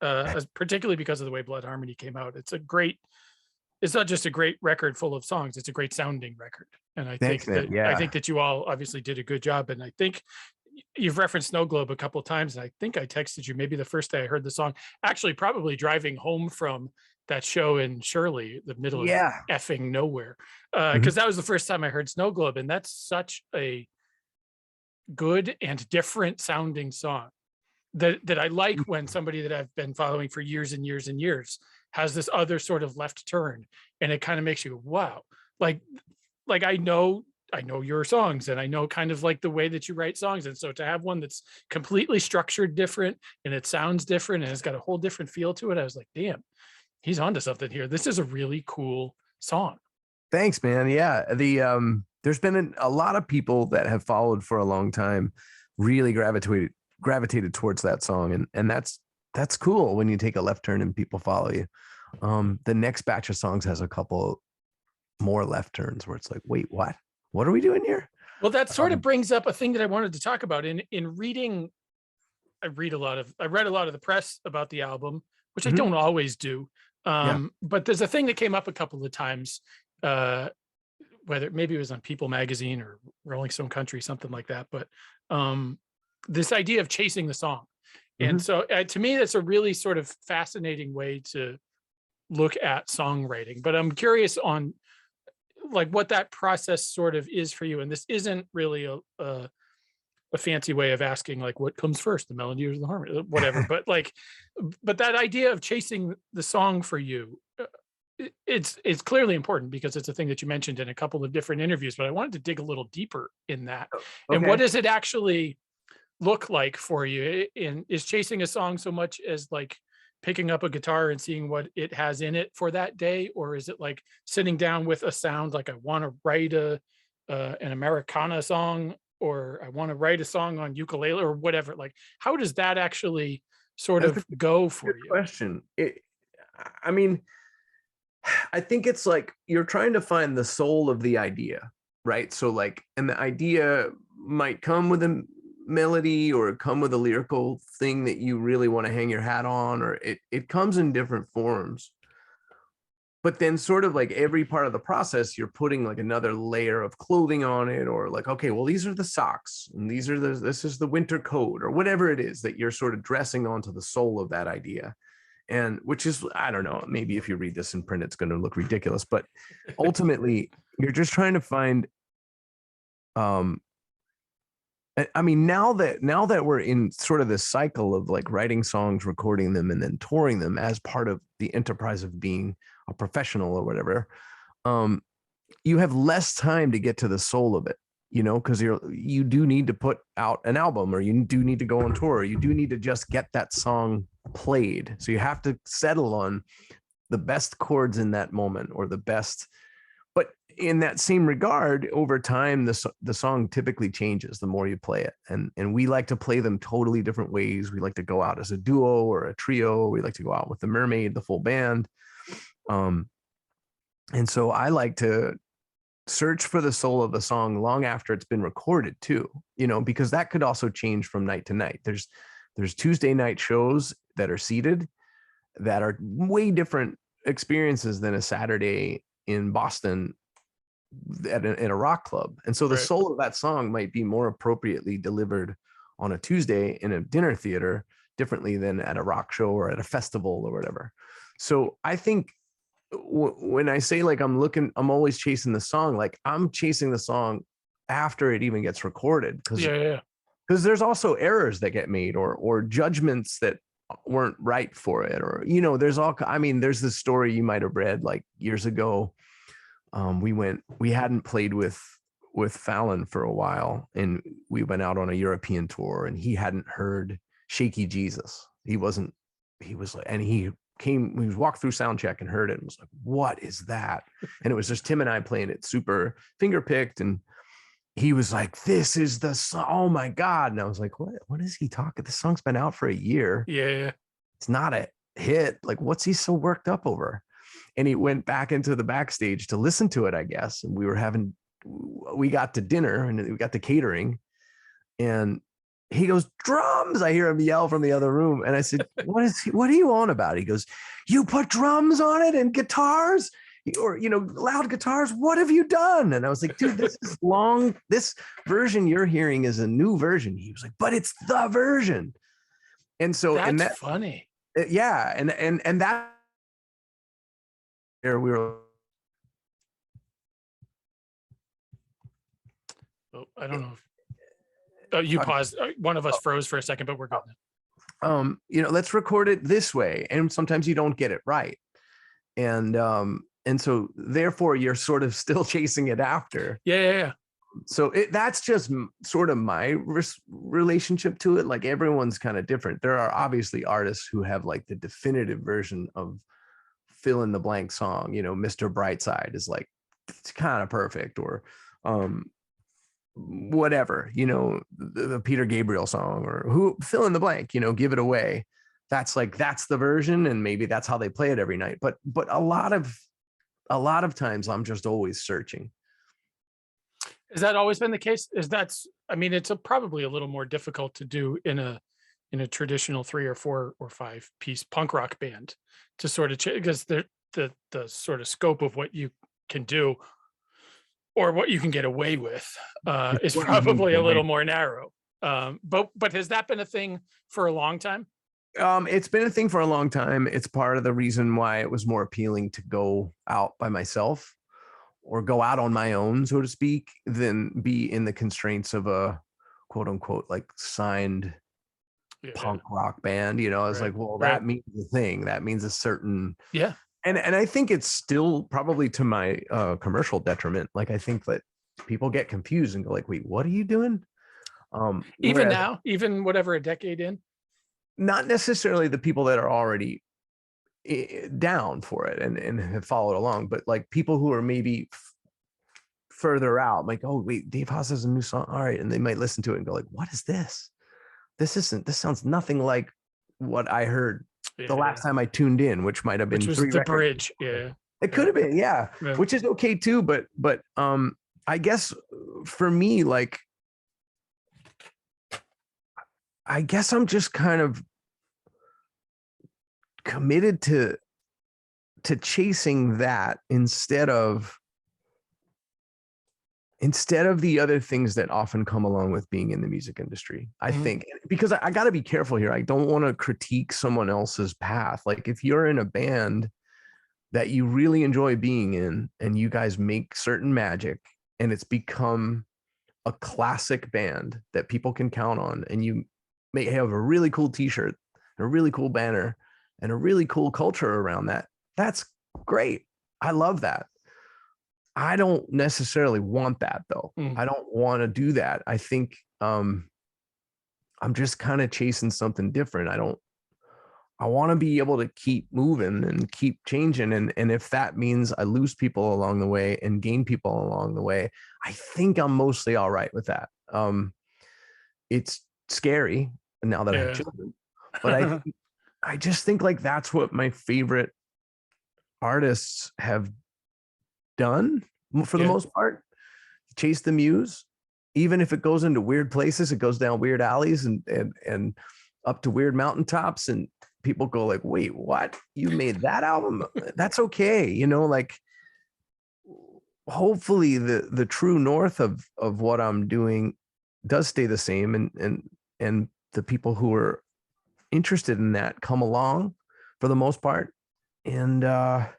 [SPEAKER 1] particularly because of the way Blood Harmony came out. It's not just a great record full of songs, it's a great sounding record. And
[SPEAKER 2] Thanks, man.
[SPEAKER 1] I
[SPEAKER 2] Yeah.
[SPEAKER 1] think that you all obviously did a good job. And I think you've referenced Snow Globe a couple of times. And I think I texted you maybe the first day I heard the song, actually probably driving home from that show in Shirley, the middle of
[SPEAKER 2] Yeah.
[SPEAKER 1] effing nowhere.
[SPEAKER 2] Mhm.
[SPEAKER 1] Because that was the first time I heard Snow Globe. And that's such a good and different sounding song that I like, when somebody that I've been following for years and years and years has this other sort of left turn, and it kind of makes you go, wow, like I know your songs, and I know kind of like the way that you write songs, and so to have one that's completely structured different, and it sounds different, and it's got a whole different feel to it, I was like, damn, he's onto something here. This is a really cool song.
[SPEAKER 2] Thanks, man. Yeah. There's been a lot of people that have followed for a long time, really gravitated towards that song. And that's cool when you take a left turn and people follow you. The next batch of songs has a couple more left turns where it's like, wait, what are we doing here?
[SPEAKER 1] Well, that sort of
[SPEAKER 2] Um,
[SPEAKER 1] brings up a thing that I wanted to talk about in reading. I read a lot of the press about the album, which I
[SPEAKER 2] mhm.
[SPEAKER 1] don't always do.
[SPEAKER 2] Yeah.
[SPEAKER 1] But there's a thing that came up a couple of times, uh, whether maybe it was on People Magazine or Rolling Stone Country, something like that. But um, this idea of chasing the song. And
[SPEAKER 2] Mhm.
[SPEAKER 1] so to me, that's a really sort of fascinating way to look at songwriting. But I'm curious on like what that process sort of is for you. And this isn't really a fancy way of asking like what comes first, the melody or the harmony, whatever. But like, but that idea of chasing the song for you, it's clearly important because it's a thing that you mentioned in a couple of different interviews. But I wanted to dig a little deeper in that. And what
[SPEAKER 2] Okay.
[SPEAKER 1] does it actually look like for you? In is chasing a song so much as like picking up a guitar and seeing what it has in it for that day, or is it like sitting down with a sound like I want to write an Americana song, or I want to write a song on ukulele or whatever? Like, how does that actually sort
[SPEAKER 2] That's
[SPEAKER 1] of
[SPEAKER 2] a
[SPEAKER 1] go
[SPEAKER 2] good
[SPEAKER 1] for you?
[SPEAKER 2] question. I mean, I think it's like you're trying to find the soul of the idea, right? So like, and the idea might come with a melody or come with a lyrical thing that you really want to hang your hat on, or it comes in different forms. but then sort of like every part of the process, you're putting like another layer of clothing on it, or like, okay, well, these are the socks and this is the winter coat, or whatever it is that you're sort of dressing onto the soul of that idea. And which is, I don't know, maybe if you read this in print, it's going to look ridiculous, but ultimately you're just trying to find, I mean, now that we're in sort of this cycle of like writing songs, recording them, and then touring them as part of the enterprise of being a professional or whatever, you have less time to get to the soul of it, because you do need to put out an album, or you do need to go on tour, or you do need to just get that song played. So you have to settle on the best chords in that moment, or the best. But in that same regard, over time, the song typically changes the more you play it. And we like to play them totally different ways. We like to go out as a duo or a trio. We like to go out with the Mermaid, the full band. And so I like to search for the soul of the song long after it's been recorded too, because that could also change from night to night. There's Tuesday night shows that are seated that are way different experiences than a Saturday in Boston in a rock club. And so the
[SPEAKER 1] Right.
[SPEAKER 2] soul of that song might be more appropriately delivered on a Tuesday in a dinner theater differently than at a rock show or at a festival or whatever. So I think when I say like I'm always chasing the song, like I'm chasing the song after it even gets recorded, because there's also errors that get made, or judgments that weren't right for it, or there's this story you might have read like years ago. We hadn't played with Fallon for a while, and we went out on a European tour, and he hadn't heard Shaky Jesus. He was walked through sound check and heard it and was like, what is that? And it was just Tim and I playing it super finger picked. And he was like, this is the song. Oh my God. And I was like, what is he talking? This song's been out for a year.
[SPEAKER 1] Yeah.
[SPEAKER 2] It's not a hit. Like, what's he so worked up over? And he went back into the backstage to listen to it, I guess. And we got to dinner and we got to catering, and he goes, drums. I hear him yell from the other room. And I said, what are you on about? He goes, you put drums on it and guitars, or, loud guitars. What have you done? And I was like, dude, this version you're hearing is a new version. He was like, but it's the version. And so,
[SPEAKER 1] that's funny.
[SPEAKER 2] Yeah. And that, we were.
[SPEAKER 1] Oh, I don't know if you paused. One of us froze for a second, but we're good.
[SPEAKER 2] Let's record it this way. And sometimes you don't get it right. And so therefore you're sort of still chasing it after.
[SPEAKER 1] Yeah.
[SPEAKER 2] So that's just sort of my relationship to it. Like everyone's kind of different. There are obviously artists who have like the definitive version of fill in the blank song, Mr. Brightside is like, it's kind of perfect, or whatever, the Peter Gabriel song, or who fill in the blank, give it away. That's the version, and maybe that's how they play it every night. But a lot of times I'm just always searching.
[SPEAKER 1] Has that always been the case? It's probably a little more difficult to do in a traditional 3 or 4 or 5 piece punk rock band to sort of because the sort of scope of what you can do or what you can get away with is probably a little more narrow. But has that been a thing for a long time?
[SPEAKER 2] It's been a thing for a long time. It's part of the reason why it was more appealing to go out by myself or go out on my own, so to speak, than be in the constraints of a quote unquote like signed punk rock band. I was like, well, that means the thing. That means a certain And I think it's still probably to my commercial detriment. Like I think that people get confused and go like, wait, what are you doing?
[SPEAKER 1] Even now, even whatever a decade in?
[SPEAKER 2] Not necessarily the people that are already down for it and have followed along, but like people who are maybe further out, like, oh wait, Dave Hause has a new song. All right. And they might listen to it and go like, what is this? This sounds nothing like what I heard the last time I tuned in, which might have been
[SPEAKER 1] the bridge. Yeah.
[SPEAKER 2] It could have been. Yeah. Which is okay too. But I guess for me, like, I guess I'm just kind of committed to to chasing that instead of the other things that often come along with being in the music industry. I think, because I got to be careful here. I don't want to critique someone else's path. Like if you're in a band that you really enjoy being in and you guys make certain magic and it's become a classic band that people can count on, and you may have a really cool t-shirt, a really cool banner, and a really cool culture around that, that's great. I love that. I don't necessarily want that though. I don't want to do that. I think I'm just kind of chasing something different. I want to be able to keep moving and keep changing. And if that means I lose people along the way and gain people along the way, I think I'm mostly all right with that. It's scary now that I have children, but I just think like that's what my favorite artists have done for the most part. Chase the muse, even if it goes into weird places, it goes down weird alleys and up to weird mountaintops, and people go like, wait, what? You made that album? That's okay. You know, like hopefully the true north of what I'm doing does stay the same, and the people who are interested in that come along for the most part. And I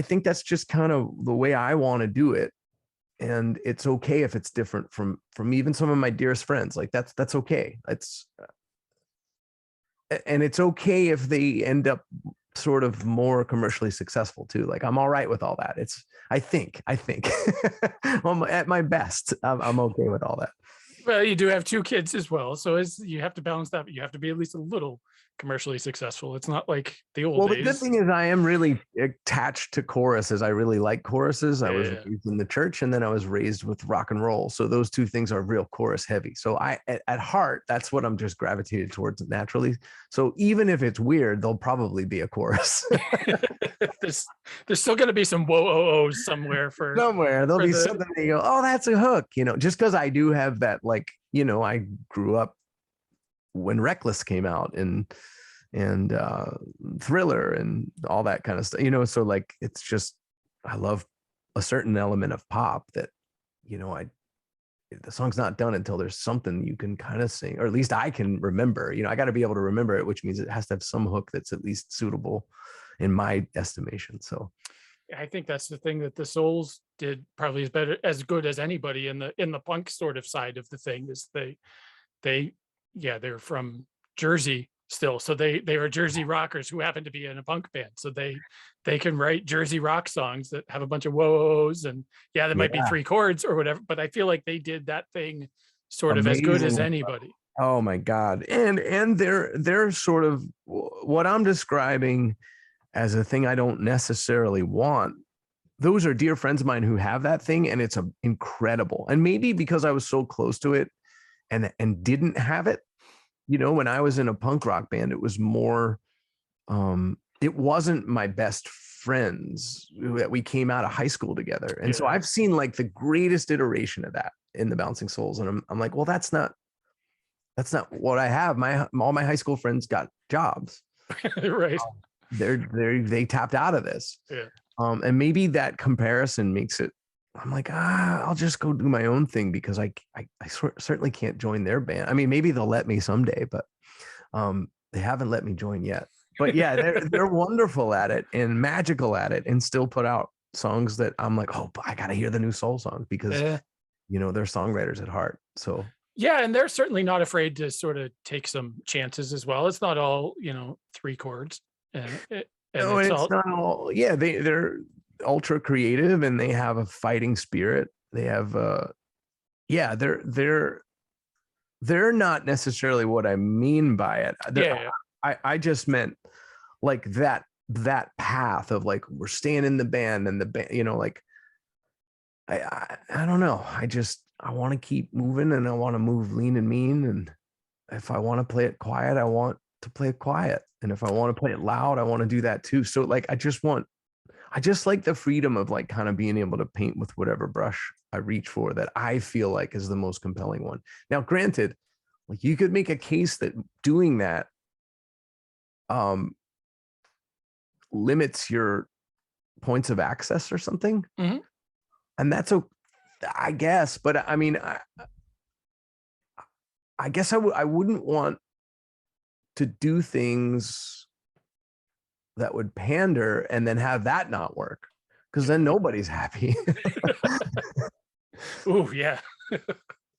[SPEAKER 2] think that's just kind of the way I want to do it. And it's okay if it's different from even some of my dearest friends. Like that's okay. And it's okay if they end up sort of more commercially successful too. Like I'm all right with all that. I think I'm at my best. I'm okay with all that.
[SPEAKER 1] Well, you do have 2 kids as well, so you have to balance that. But you have to be at least a little commercially successful. It's not like the old days.
[SPEAKER 2] The good thing is I am really attached to choruses. I really like choruses. I was raised in the church, and then I was raised with rock and roll. So those 2 things are real chorus heavy. So at heart, that's what I'm just gravitated towards naturally. So even if it's weird, there'll probably be a chorus.
[SPEAKER 1] there's still going to be some whoa-oh-ohs somewhere
[SPEAKER 2] there'll be something that you go, oh, that's a hook, you know, just because I do have that, like, you know, I grew up when Reckless came out and Thriller and all that kind of stuff, you know, so like it's just, I love a certain element of pop that, you know, the song's not done until there's something you can kind of sing, or at least I can remember, you know, I got to be able to remember it, which means it has to have some hook that's at least suitable in my estimation. So
[SPEAKER 1] I think that's the thing that the Souls did probably as good as anybody in the punk sort of side of the thing, is they're from Jersey still, so they are Jersey rockers who happen to be in a punk band, so they can write Jersey rock songs that have a bunch of whoas, and there might be 3 chords or whatever, but I feel like they did that thing sort of as good as anybody.
[SPEAKER 2] Oh my God. And they're sort of what I'm describing as a thing I don't necessarily want. Those are dear friends of mine who have that thing, and it's incredible. And maybe because I was so close to it and didn't have it, you know, when I was in a punk rock band, it was more, it wasn't my best friends that we came out of high school together. And so I've seen like the greatest iteration of that in TheBouncing Souls. And I'm like, well, that's not what I have. All my high school friends got jobs.
[SPEAKER 1] Right.
[SPEAKER 2] They tapped out of this.
[SPEAKER 1] Yeah.
[SPEAKER 2] And maybe that comparison makes it, I'm like, I'll just go do my own thing, because I certainly can't join their band. I mean, maybe they'll let me someday, but they haven't let me join yet. But yeah, they're wonderful at it and magical at it, and still put out songs that I'm like, oh, I got to hear the new soul songs, because, you know, they're songwriters at heart. So
[SPEAKER 1] yeah, and they're certainly not afraid to sort of take some chances as well. It's not all, you know, 3 chords.
[SPEAKER 2] No, it's not all. Yeah, they're ultra creative, and they have a fighting spirit. They have they're not necessarily what I mean by it. I just meant like that path of like, we're staying in the band, and the band, you know, like I don't know. I want to keep moving, and I want to move lean and mean. And if I want to play it quiet, I want to play it quiet. And if I want to play it loud, I want to do that too. So like, I just like the freedom of like kind of being able to paint with whatever brush I reach for, that I feel like is the most compelling one. Now, granted, like you could make a case that doing that limits your points of access or something.
[SPEAKER 1] Mhm.
[SPEAKER 2] And that's I guess, but I mean, I guess I wouldn't want to do things that would pander and then have that not work, because then nobody's happy.
[SPEAKER 1] Ooh, yeah.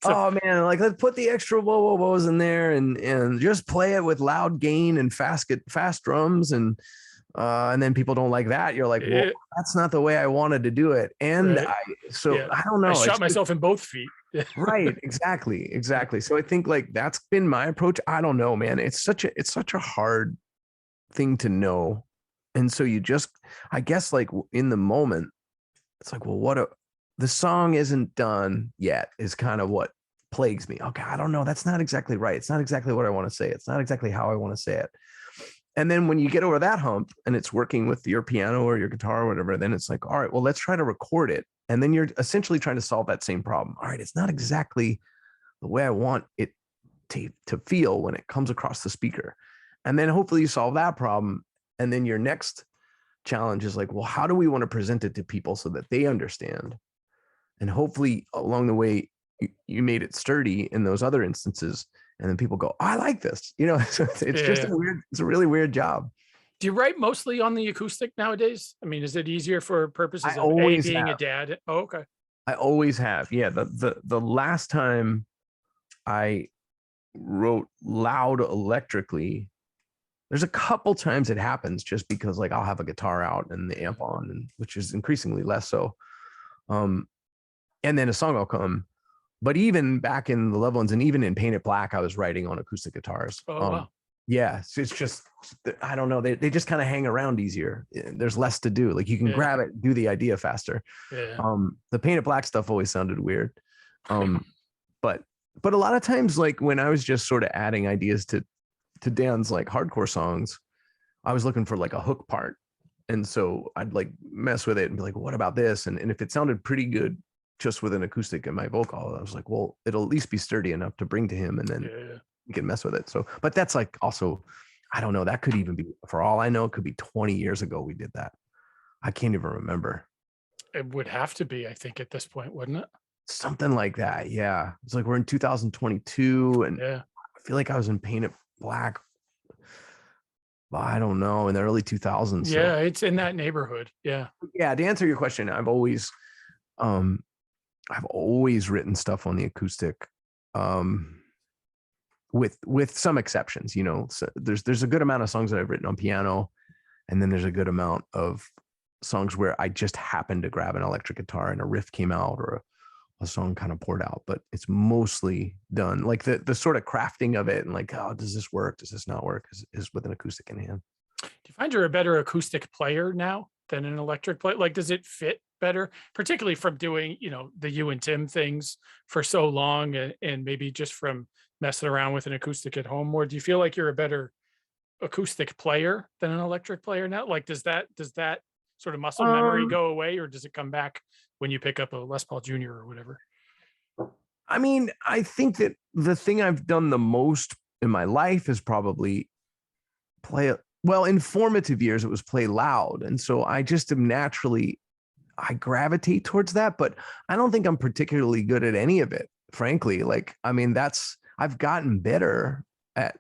[SPEAKER 1] So,
[SPEAKER 2] Oh man, like let's put the extra whoas in there and just play it with loud gain and fast drums and then people don't like that. You're like, well, that's not the way I wanted to do it. And
[SPEAKER 1] right.
[SPEAKER 2] I don't know.
[SPEAKER 1] I shot myself in both feet.
[SPEAKER 2] Right, exactly. So I think like that's been my approach. I don't know, man. It's such a hard thing to know. And so you just, I guess, like in the moment, it's like, well, the song isn't done yet is kind of what plagues me. Okay, I don't know. That's not exactly right. It's not exactly what I want to say. It's not exactly how I want to say it. And then when you get over that hump and it's working with your piano or your guitar or whatever, then it's like, all right, well, let's try to record it. And then you're essentially trying to solve that same problem. All right, it's not exactly the way I want it to feel when it comes across the speaker. And then hopefully you solve that problem. And then your next challenge is like, well, how do we want to present it to people so that they understand? And hopefully along the way, you made it sturdy in those other instances. And then people go, oh, I like this. So it's just it's a really weird job.
[SPEAKER 1] Do you write mostly on the acoustic nowadays? I mean, is it easier for purposes of being a dad? Oh, okay.
[SPEAKER 2] I always have. Yeah. The last time I wrote loud electrically, there's a couple times it happens just because like I'll have a guitar out and the amp on, and which is increasingly less so. And then a song will come. But even back in the Level Ones and even in Paint It Black, I was writing on acoustic guitars.
[SPEAKER 1] Oh, wow.
[SPEAKER 2] Yeah, so it's just, I don't know. They just kind of hang around easier. There's less to do. Like you can grab it, do the idea faster.
[SPEAKER 1] Yeah.
[SPEAKER 2] The Paint It Black stuff always sounded weird. But a lot of times, like when I was just sort of adding ideas to Dan's like hardcore songs, I was looking for like a hook part. And so I'd like mess with it and be like, what about this? And if it sounded pretty good just with an acoustic in my vocal, I was like, well, it'll at least be sturdy enough to bring to him, and then you can mess with it. So, but that's like also, I don't know, that could even be, for all I know, it could be 20 years ago we did that. I can't even remember.
[SPEAKER 1] It would have to be, I think, at this point, wouldn't it?
[SPEAKER 2] Something like that. Yeah. It's like we're in 2022 and I feel like I was in Paint It Black, well, I don't know, in the early 2000s.
[SPEAKER 1] Yeah, so. It's in that neighborhood. Yeah.
[SPEAKER 2] Yeah. To answer your question, I've always written stuff on the acoustic, with some exceptions. So there's a good amount of songs that I've written on piano, and then there's a good amount of songs where I just happened to grab an electric guitar and a riff came out, or a song kind of poured out. But it's mostly done like the sort of crafting of it and like, oh, does this work? Does this not work? Is with an acoustic in hand.
[SPEAKER 1] Do you find you're a better acoustic player now than an electric player? Like, does it fit better, particularly from doing, the you and Tim things for so long, and maybe just from messing around with an acoustic at home more? Do you feel like you're a better acoustic player than an electric player now? Like, does that sort of muscle memory go away, or does it come back when you pick up a Les Paul Jr. or whatever?
[SPEAKER 2] I mean, I think that the thing I've done the most in my life is probably in formative years, it was play loud. And so I just am naturally, I gravitate towards that, but I don't think I'm particularly good at any of it, frankly. Like, I mean, I've gotten better at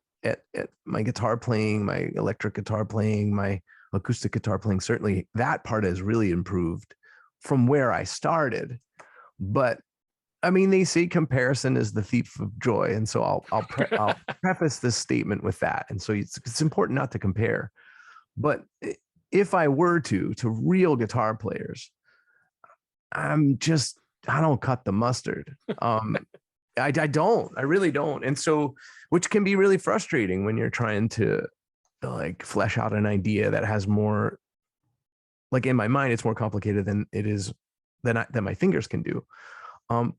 [SPEAKER 2] my guitar playing, my electric guitar playing, my acoustic guitar playing. Certainly that part has really improved from where I started. But I mean, they say comparison is the thief of joy. And so I'll preface this statement with that. And so it's important not to compare. But if I were to real guitar players, I don't cut the mustard. I really don't. And so, which can be really frustrating when you're trying to like flesh out an idea that has more, like in my mind, it's more complicated than it is than my fingers can do.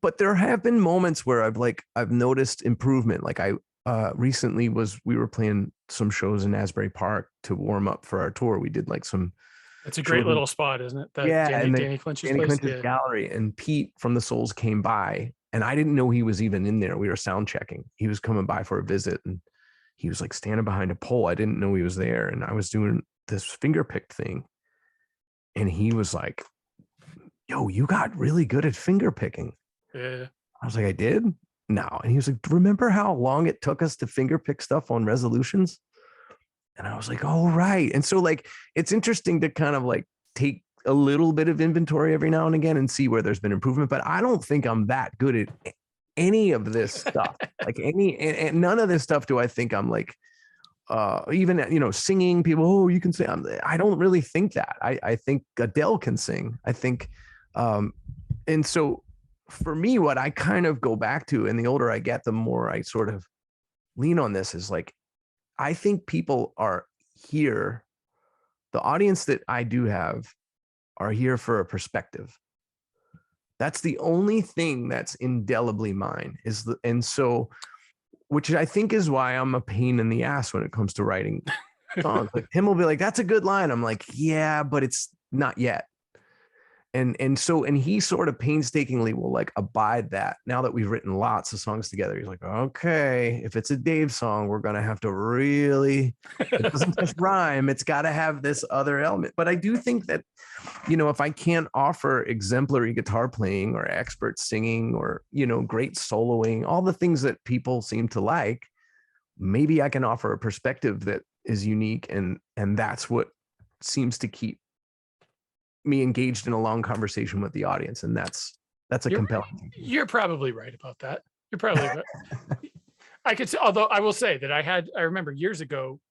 [SPEAKER 2] But there have been moments where I've noticed improvement. Like recently we were playing some shows in Asbury Park to warm up for our tour. We did like some.
[SPEAKER 1] It's a great little spot, isn't it? Danny Clinch's
[SPEAKER 2] gallery, and Pete from the Souls came by, and I didn't know he was even in there. We were sound checking. He was coming by for a visit, and he was like standing behind a pole. I didn't know he was there, and I was doing this finger picked thing. And he was like, yo, you got really good at finger picking.
[SPEAKER 1] Yeah.
[SPEAKER 2] I was like, I did? No. And he was like, remember how long it took us to finger pick stuff on resolutions? And I was like, oh, right. And so like, it's interesting to kind of like take a little bit of inventory every now and again and see where there's been improvement. But I don't think I'm that good at any of this stuff. Like and none of this stuff do I think I'm like, even, you know, singing people, oh, you can sing. I don't really think that. I think Adele can sing. I think, and so for me, what I kind of go back to, and the older I get, the more I sort of lean on this, is like, I think people are here. The audience that I do have are here for a perspective. That's the only thing that's indelibly mine, and so, which I think is why I'm a pain in the ass when it comes to writing songs. Like Tim will be like, that's a good line. I'm like, yeah, but it's not yet. And so he sort of painstakingly will like abide that. Now that we've written lots of songs together, he's like, okay, if it's a Dave song, we're gonna have to really, it doesn't just rhyme, it's got to have this other element. But I do think that, you know, if I can't offer exemplary guitar playing or expert singing or, you know, great soloing, all the things that people seem to like, maybe I can offer a perspective that is unique, and that's what seems to keep me engaged in a long conversation with the audience, and that's a compelling thing.
[SPEAKER 1] You're probably right about that. You're probably right. I could say, although I will say that I remember years ago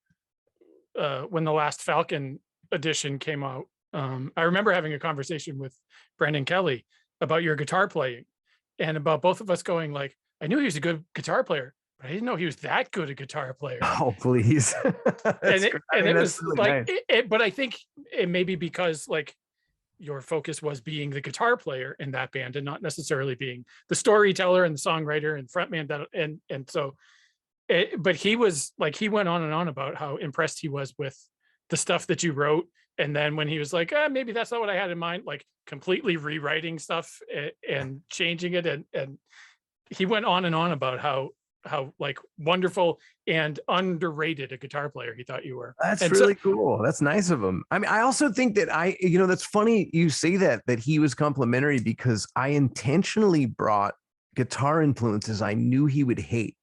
[SPEAKER 1] when the last Falcon edition came out, I remember having a conversation with Brendan Kelly about your guitar playing, and about both of us going like, I knew he was a good guitar player, but I didn't know he was that good a guitar player.
[SPEAKER 2] Oh, please.
[SPEAKER 1] It was
[SPEAKER 2] really
[SPEAKER 1] like,
[SPEAKER 2] nice.
[SPEAKER 1] but I think it may be because like your focus was being the guitar player in that band and not necessarily being the storyteller and the songwriter and frontman. And so, but he was like, he went on and on about how impressed he was with the stuff that you wrote. And then when he was like, maybe that's not what I had in mind, like completely rewriting stuff and changing it. And he went on and on about how like wonderful and underrated a guitar player he thought you were.
[SPEAKER 2] That's
[SPEAKER 1] and
[SPEAKER 2] really cool. That's nice of him. I mean, I also think that you know, that's funny you say that he was complimentary, because I intentionally brought guitar influences I knew he would hate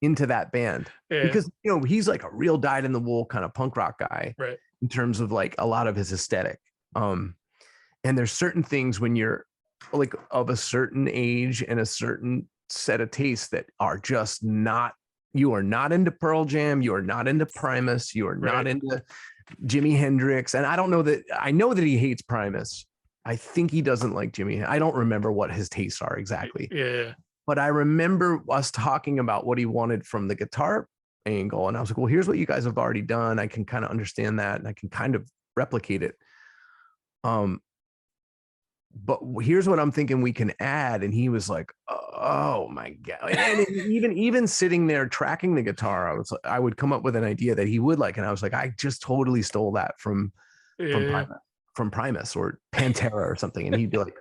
[SPEAKER 2] into that band. Yeah. Because, you know, he's like a real dyed in the wool kind of punk rock guy,
[SPEAKER 1] right,
[SPEAKER 2] in terms of like a lot of his aesthetic. And there's certain things when you're like of a certain age and a certain set of tastes that are just not, you are not into Pearl Jam, you are not into Primus, you are not into Jimi Hendrix. And I know that he hates Primus. I think he doesn't like Jimmy. I don't remember what his tastes are exactly.
[SPEAKER 1] Yeah.
[SPEAKER 2] But I remember us talking about what he wanted from the guitar angle. And I was like, well, here's what you guys have already done. I can kind of understand that, and I can kind of replicate it. But here's what I'm thinking we can add. And he was like, oh my God. And even sitting there tracking the guitar, I would come up with an idea that he would like. And I was like, I just totally stole that from Primus or Pantera or something. And he'd be like,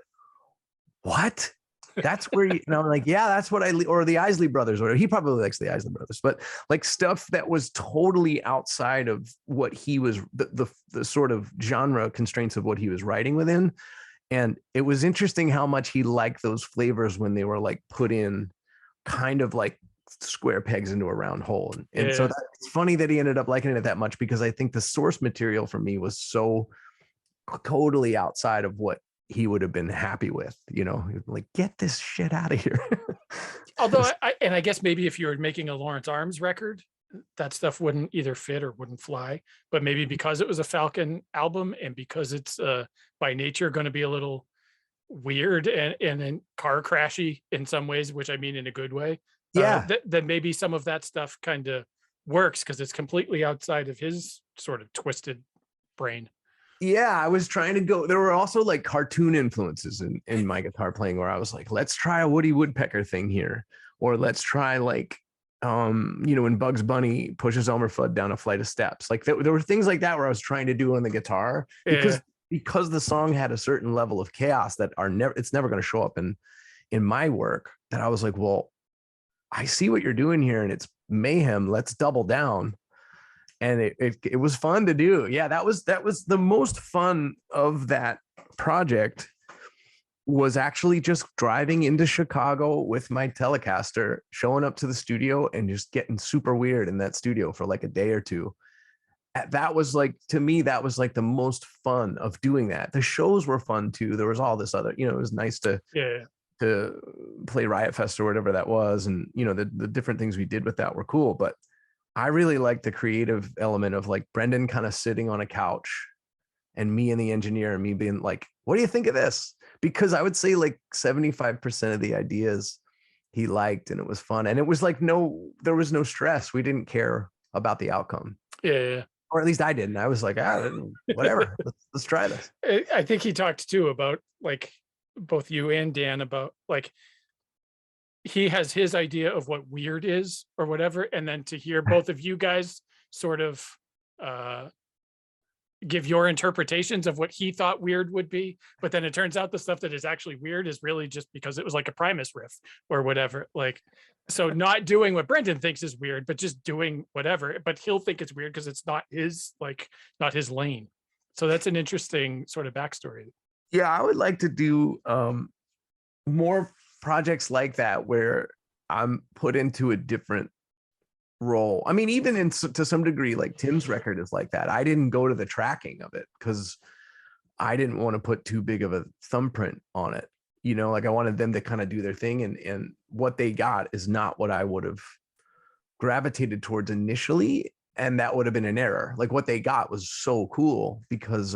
[SPEAKER 2] what? That's where you, and I'm like, yeah, that's what or the Isley Brothers, or he probably likes the Isley Brothers, but like stuff that was totally outside of what he was, the sort of genre constraints of what he was writing within. And it was interesting how much he liked those flavors when they were like put in kind of like square pegs into a round hole. And so it's funny that he ended up liking it that much, because I think the source material for me was so totally outside of what he would have been happy with, you know, like, get this shit out of here.
[SPEAKER 1] Although I guess maybe if you were making a Lawrence Arms record, that stuff wouldn't either fit or wouldn't fly, but maybe because it was a Falcon album and because it's by nature going to be a little weird and car crashy in some ways, which I mean in a good way.
[SPEAKER 2] Yeah.
[SPEAKER 1] Then maybe some of that stuff kind of works because it's completely outside of his sort of twisted brain.
[SPEAKER 2] Yeah, I was trying to go. There were also like cartoon influences in my guitar playing, where I was like, let's try a Woody Woodpecker thing here, or let's try like you know, when Bugs Bunny pushes Elmer Fudd down a flight of steps. Like there were things like that where I was trying to do on the guitar, because the song had a certain level of chaos that it's never going to show up in my work, that I was like, well, I see what you're doing here and it's mayhem. Let's double down. and it was fun to do. Yeah, that was the most fun of that project, was actually just driving into Chicago with my Telecaster, showing up to the studio and just getting super weird in that studio for like a day or two. That was like, to me, that was like the most fun of doing that. The shows were fun too. There was all this other, it was nice to play Riot Fest or whatever that was. And, the different things we did with that were cool. But I really liked the creative element of like Brendan kind of sitting on a couch and me and the engineer and me being like, what do you think of this? Because I would say like 75% of the ideas he liked, and it was fun. And it was like, there was no stress. We didn't care about the outcome.
[SPEAKER 1] Yeah.
[SPEAKER 2] Or at least I didn't. I was like, whatever, let's try this.
[SPEAKER 1] I think he talked too about like both you and Dan about like, he has his idea of what weird is or whatever. And then to hear both of you guys sort of give your interpretations of what he thought weird would be. But then it turns out the stuff that is actually weird is really just because it was like a Primus riff or whatever. Like, so not doing what Brendan thinks is weird, but just doing whatever, but he'll think it's weird because it's not his lane. So that's an interesting sort of backstory.
[SPEAKER 2] Yeah, I would like to do more projects like that where I'm put into a different role. I mean, even to some degree, like Tim's record is like that. I didn't go to the tracking of it because I didn't want to put too big of a thumbprint on it. Like I wanted them to kind of do their thing, and what they got is not what I would have gravitated towards initially. And that would have been an error. Like what they got was so cool because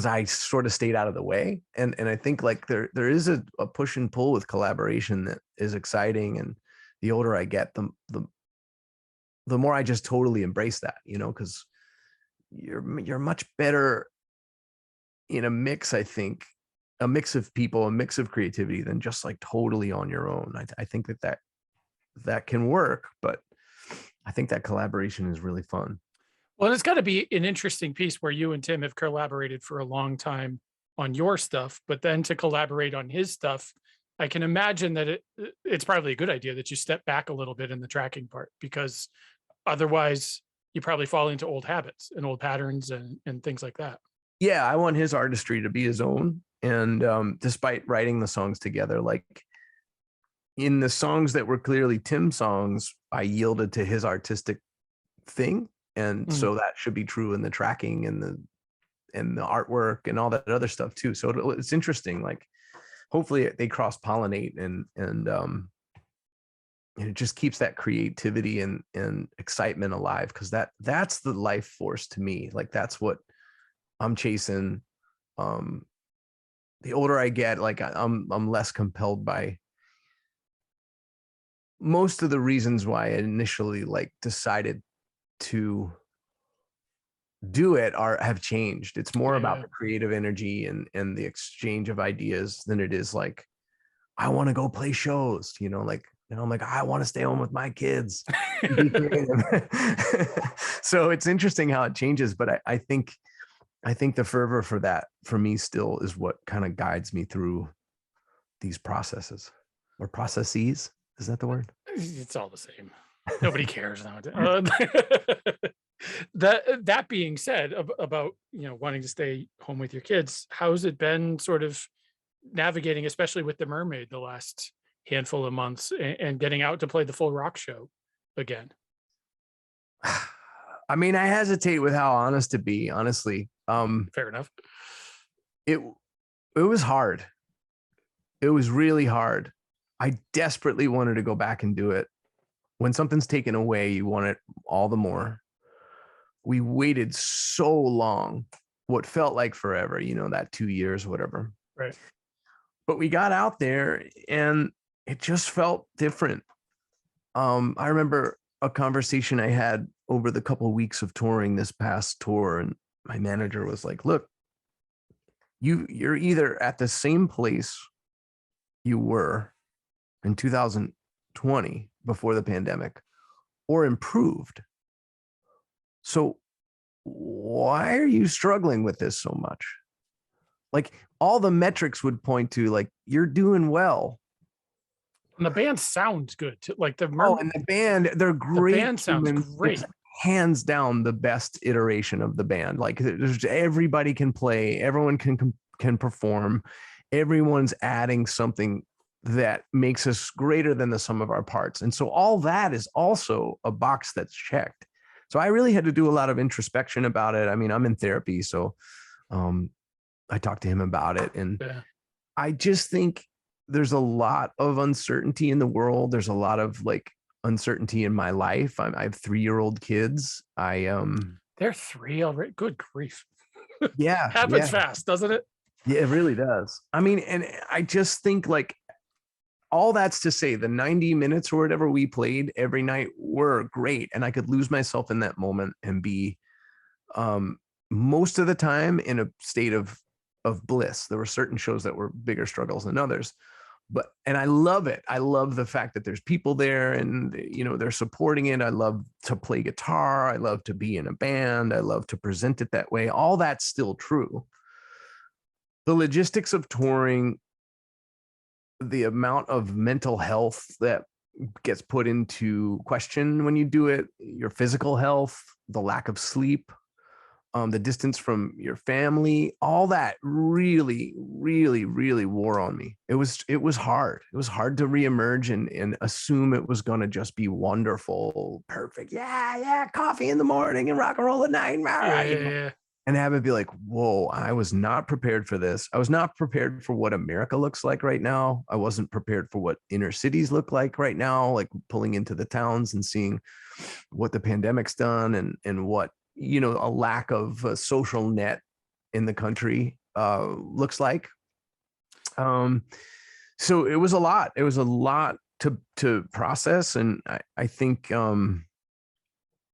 [SPEAKER 2] I sort of stayed out of the way. And I think like there is a push and pull with collaboration that is exciting. And the older I get, the more I just totally embrace that, because you're much better in a mix, I think, a mix of people, a mix of creativity than just like totally on your own. I think that can work, but I think that collaboration is really fun.
[SPEAKER 1] Well, it's got to be an interesting piece where you and Tim have collaborated for a long time on your stuff, but then to collaborate on his stuff, I can imagine that it's probably a good idea that you step back a little bit in the tracking part, because otherwise you probably fall into old habits and old patterns and things like that.
[SPEAKER 2] Yeah, I want his artistry to be his own. And despite writing the songs together, like in the songs that were clearly Tim's songs, I yielded to his artistic thing. And so that should be true in the tracking and the artwork and all that other stuff too. So it's interesting. Like hopefully they cross pollinate and it just keeps that creativity and excitement alive, because that's the life force to me. Like that's what I'm chasing. The older I get, like I'm less compelled by most of the reasons why I initially like decided to do it have changed. It's more about the creative energy and the exchange of ideas than it is like, I want to go play shows, like, I'm like, I want to stay home with my kids. So it's interesting how it changes, but I think the fervor for that, for me, still is what kind of guides me through these processes or processes. Is that the word?
[SPEAKER 1] It's all the same. Nobody cares nowadays. That being said, about wanting to stay home with your kids, how's it been sort of navigating, especially with the Mermaid, the last handful of months, and getting out to play the full rock show again?
[SPEAKER 2] I mean, I hesitate with how honest to be, honestly.
[SPEAKER 1] Fair enough.
[SPEAKER 2] It was hard. It was really hard. I desperately wanted to go back and do it. When something's taken away, you want it all the more. We waited so long, what felt like forever, that 2 years, whatever.
[SPEAKER 1] Right.
[SPEAKER 2] But we got out there and it just felt different. I remember a conversation I had over the couple of weeks of touring this past tour, and my manager was like, look, you're either at the same place you were in 2020 before the pandemic or improved. So why are you struggling with this so much? Like all the metrics would point to like, you're doing well.
[SPEAKER 1] And the band sounds good too. Like
[SPEAKER 2] And the band, they're
[SPEAKER 1] the
[SPEAKER 2] great
[SPEAKER 1] band sounds
[SPEAKER 2] humans.
[SPEAKER 1] great.
[SPEAKER 2] It's hands down the best iteration of the band. Like there's everybody can play, everyone can perform, everyone's adding something that makes us greater than the sum of our parts. And so all that is also a box that's checked. So I really had to do a lot of introspection about it. I mean, I'm in therapy, so I talked to him about it, and
[SPEAKER 1] Yeah.
[SPEAKER 2] I just think there's a lot of uncertainty in the world. There's a lot of like uncertainty in my life. I have 3-year-old kids.
[SPEAKER 1] They're 3 already. Good grief.
[SPEAKER 2] Yeah,
[SPEAKER 1] Happens fast, doesn't it?
[SPEAKER 2] yeah, it really does. I mean, and I just think like all that's to say the 90 minutes or whatever we played every night were great. And I could lose myself in that moment and be most of the time in a state of bliss. There were certain shows that were bigger struggles than others, and I love it. I love the fact that there's people there and, you know, they're supporting it. I love to play guitar. I love to be in a band. I love to present it that way. All that's still true. The logistics of touring, the amount of mental health that gets put into question when you do it, your physical health, the lack of sleep, the distance from your family, all that really, really, really wore on me. It was hard. It was hard to reemerge and assume it was going to just be wonderful, perfect. Yeah. Coffee in the morning and rock and roll at night.
[SPEAKER 1] Yeah.
[SPEAKER 2] And have it be like, whoa, I was not prepared for this. I was not prepared for what America looks like right now. I wasn't prepared for what inner cities look like right now, like pulling into the towns and seeing what the pandemic's done and what, you know, a lack of a social net in the country looks like. So it was a lot. It was a lot to process. And I think,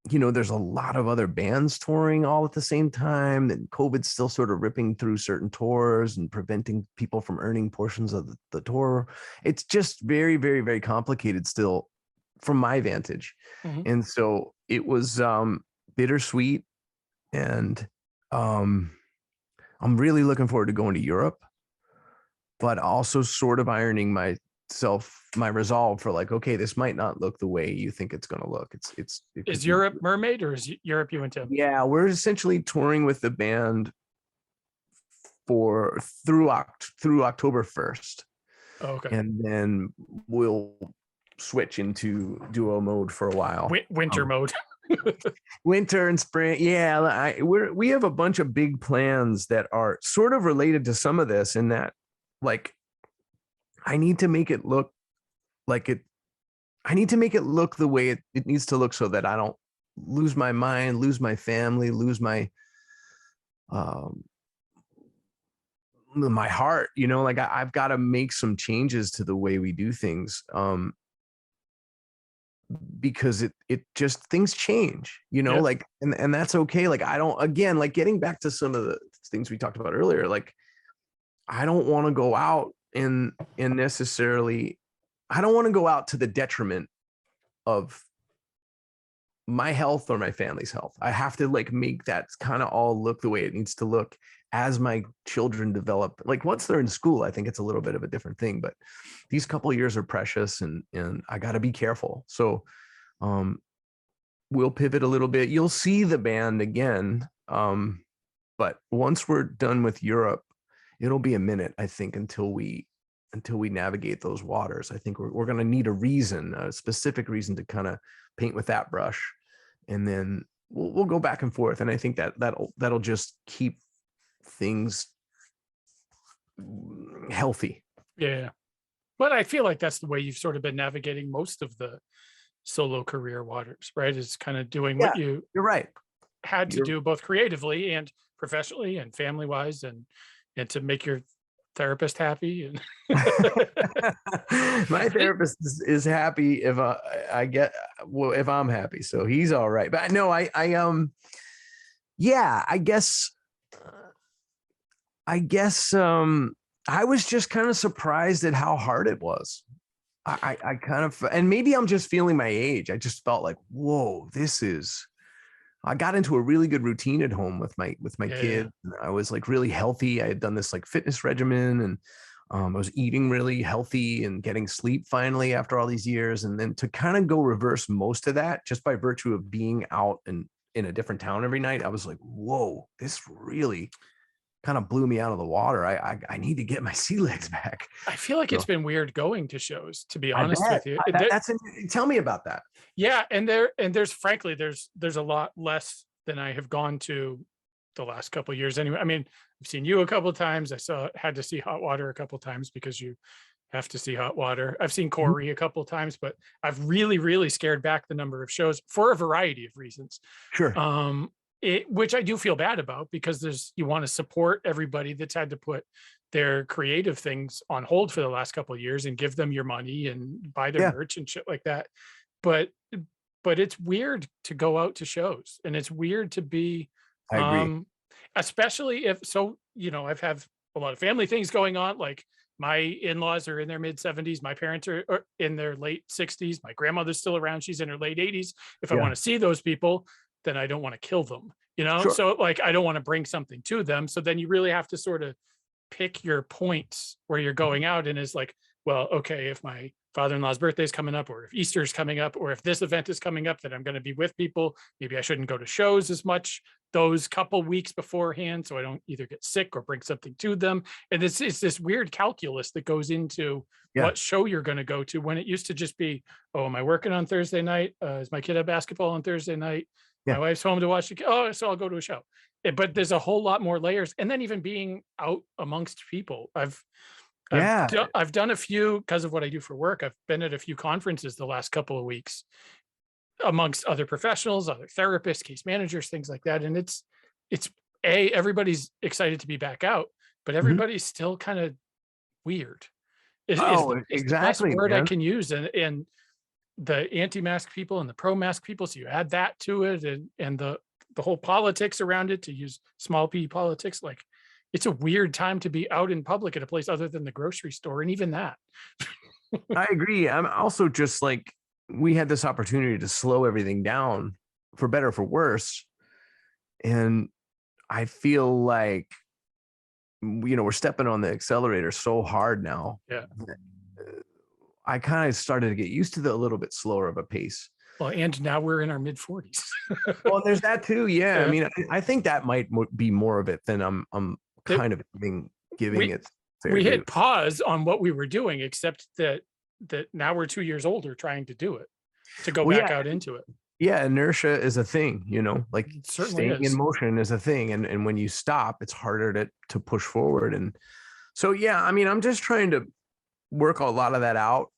[SPEAKER 2] you know, there's a lot of other bands touring all at the same time, and COVID's still sort of ripping through certain tours and preventing people from earning portions of the tour. It's just very, very, very complicated still from my vantage.
[SPEAKER 1] Mhm.
[SPEAKER 2] And so it was bittersweet. And I'm really looking forward to going to Europe, but also sort of ironing my resolve for like, okay, this might not look the way you think it's going to look.
[SPEAKER 1] Is Europe Mermaid or is Europe you and Tim?
[SPEAKER 2] Yeah, we're essentially touring with the band through October 1st.
[SPEAKER 1] Oh, okay.
[SPEAKER 2] And then we'll switch into duo mode for a while.
[SPEAKER 1] Winter mode.
[SPEAKER 2] Winter and spring. Yeah, we have a bunch of big plans that are sort of related to some of this, in that like I need to make it look like it. I need to make it look the way it needs to look, so that I don't lose my mind, lose my family, lose my my heart. You know, like I've got to make some changes to the way we do things. Because it just, things change, you know, like, and that's okay. Like, I don't, again, like getting back to some of the things we talked about earlier, like, I don't want to go out and necessarily, I don't want to go out to the detriment of my health or my family's health. I have to like make that kind of all look the way it needs to look as my children develop. Like once they're in school, I think it's a little bit of a different thing, but these couple of years are precious, and I got to be careful. So we'll pivot a little bit. You'll see the band again. But once we're done with Europe, it'll be a minute, I think, until we navigate those waters. I think we're going to need a specific reason to kind of paint with that brush, and then we'll go back and forth. And I think that'll just keep things healthy.
[SPEAKER 1] Yeah. But I feel like that's the way you've sort of been navigating most of the solo career waters, right? Is kind of doing what you're
[SPEAKER 2] right.
[SPEAKER 1] Had to do both creatively and professionally and family wise, and to make your therapist happy. And
[SPEAKER 2] my therapist is happy if if I'm happy, so he's all right. But no, I guess I was just kind of surprised at how hard it was. I kind of, and maybe I'm just feeling my age. I just felt like, whoa, I got into a really good routine at home with my kids. And I was like really healthy. I had done this like fitness regimen, and I was eating really healthy and getting sleep finally after all these years. And then to kind of go reverse most of that just by virtue of being out and in a different town every night, I was like, whoa, this really kind of blew me out of the water. I need to get my sea legs back.
[SPEAKER 1] I feel like
[SPEAKER 2] So,
[SPEAKER 1] it's been weird going to shows, to be
[SPEAKER 2] I
[SPEAKER 1] honest
[SPEAKER 2] bet
[SPEAKER 1] with you.
[SPEAKER 2] tell me about that.
[SPEAKER 1] Yeah, and there's frankly there's a lot less than I have gone to the last couple of years anyway. I mean, I've seen you a couple of times. Had to see Hot Water a couple of times because you have to see Hot Water. I've seen
[SPEAKER 2] Mhm.
[SPEAKER 1] Corey a couple of times, but I've really scared back the number of shows for a variety of reasons.
[SPEAKER 2] Sure.
[SPEAKER 1] Which I do feel bad about because you want to support everybody that's had to put their creative things on hold for the last couple of years and give them your money and buy their
[SPEAKER 2] Yeah,
[SPEAKER 1] merch and shit like that. But it's weird to go out to shows, and it's weird to be
[SPEAKER 2] I agree.
[SPEAKER 1] um especially if so, I've have a lot of family things going on. Like my in-laws are in their mid 70s, my parents are in their late 60s, my grandmother's still around, she's in her late 80s. If I
[SPEAKER 2] Yeah,
[SPEAKER 1] want to see those people, then I don't want to kill them,
[SPEAKER 2] sure.
[SPEAKER 1] so like I don't want to bring something to them. So then you really have to sort of pick your points where you're going out, and is like, well, okay, if my father-in-law's birthday is coming up, or if Easter's coming up, or if this event is coming up that I'm going to be with people, maybe I shouldn't go to shows as much those couple weeks beforehand, so I don't either get sick or bring something to them. And it's this weird calculus that goes into
[SPEAKER 2] Yeah,
[SPEAKER 1] what show you're going to go to, when it used to just be, oh, am I working on Thursday night? Is my kid at basketball on Thursday night? My
[SPEAKER 2] yeah,
[SPEAKER 1] wife's home to watch the kid. Oh, so I'll go to a show. But there's a whole lot more layers. And then even being out amongst people,
[SPEAKER 2] yeah.
[SPEAKER 1] I've done a few because of what I do for work. I've been at a few conferences the last couple of weeks amongst other professionals, other therapists, case managers, things like that. And it's everybody's excited to be back out, but
[SPEAKER 2] Mhm.
[SPEAKER 1] everybody's still kind of weird.
[SPEAKER 2] Oh,
[SPEAKER 1] Is the best
[SPEAKER 2] exactly,
[SPEAKER 1] word I
[SPEAKER 2] man.
[SPEAKER 1] can use. And the anti-mask people and the pro-mask people. So you add that to it, and the whole politics around it, to use small p politics. Like it's a weird time to be out in public at a place other than the grocery store, and even that.
[SPEAKER 2] I agree. I'm also just like, we had this opportunity to slow everything down for better or for worse. And I feel like, we're stepping on the accelerator so hard now.
[SPEAKER 1] Yeah.
[SPEAKER 2] that, I kind of started to get used to the a little bit slower of a pace.
[SPEAKER 1] Well, and now we're in our mid 40s.
[SPEAKER 2] Well, there's that too. Yeah. I
[SPEAKER 1] Yeah.
[SPEAKER 2] mean, I think that might be more of it than I'm
[SPEAKER 1] That
[SPEAKER 2] kind of giving
[SPEAKER 1] we
[SPEAKER 2] it fair
[SPEAKER 1] we
[SPEAKER 2] due.
[SPEAKER 1] hit pause on what we were doing, except that now we're 2 years older trying to do it, to go
[SPEAKER 2] Well,
[SPEAKER 1] back
[SPEAKER 2] yeah.
[SPEAKER 1] out into it.
[SPEAKER 2] Yeah. Inertia is a thing, like
[SPEAKER 1] It certainly
[SPEAKER 2] staying in
[SPEAKER 1] is.
[SPEAKER 2] motion is a thing. And when you stop, it's harder to push forward. And so, yeah, I mean, I'm just trying to work a lot of that out,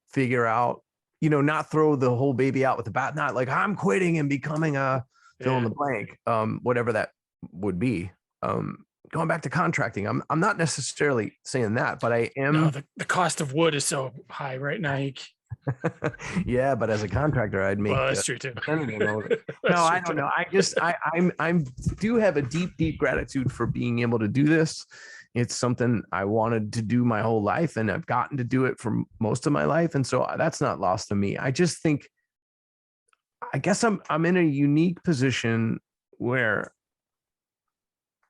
[SPEAKER 2] figure out, not throw the whole baby out with the bat, not like I'm quitting and becoming a fill in
[SPEAKER 1] Yeah.
[SPEAKER 2] the blank, whatever that would be. Going back to contracting, I'm not necessarily saying that, but I
[SPEAKER 1] No,
[SPEAKER 2] am.
[SPEAKER 1] the cost of wood is so high right now.
[SPEAKER 2] Yeah, but as a contractor, I'd
[SPEAKER 1] Well,
[SPEAKER 2] make
[SPEAKER 1] that's true too.
[SPEAKER 2] percentage of it. No,
[SPEAKER 1] That's true
[SPEAKER 2] I don't
[SPEAKER 1] too.
[SPEAKER 2] know. I'm do have a deep gratitude for being able to do this. It's something I wanted to do my whole life, and I've gotten to do it for most of my life, and so that's not lost to me. I just think, I guess I'm in a unique position where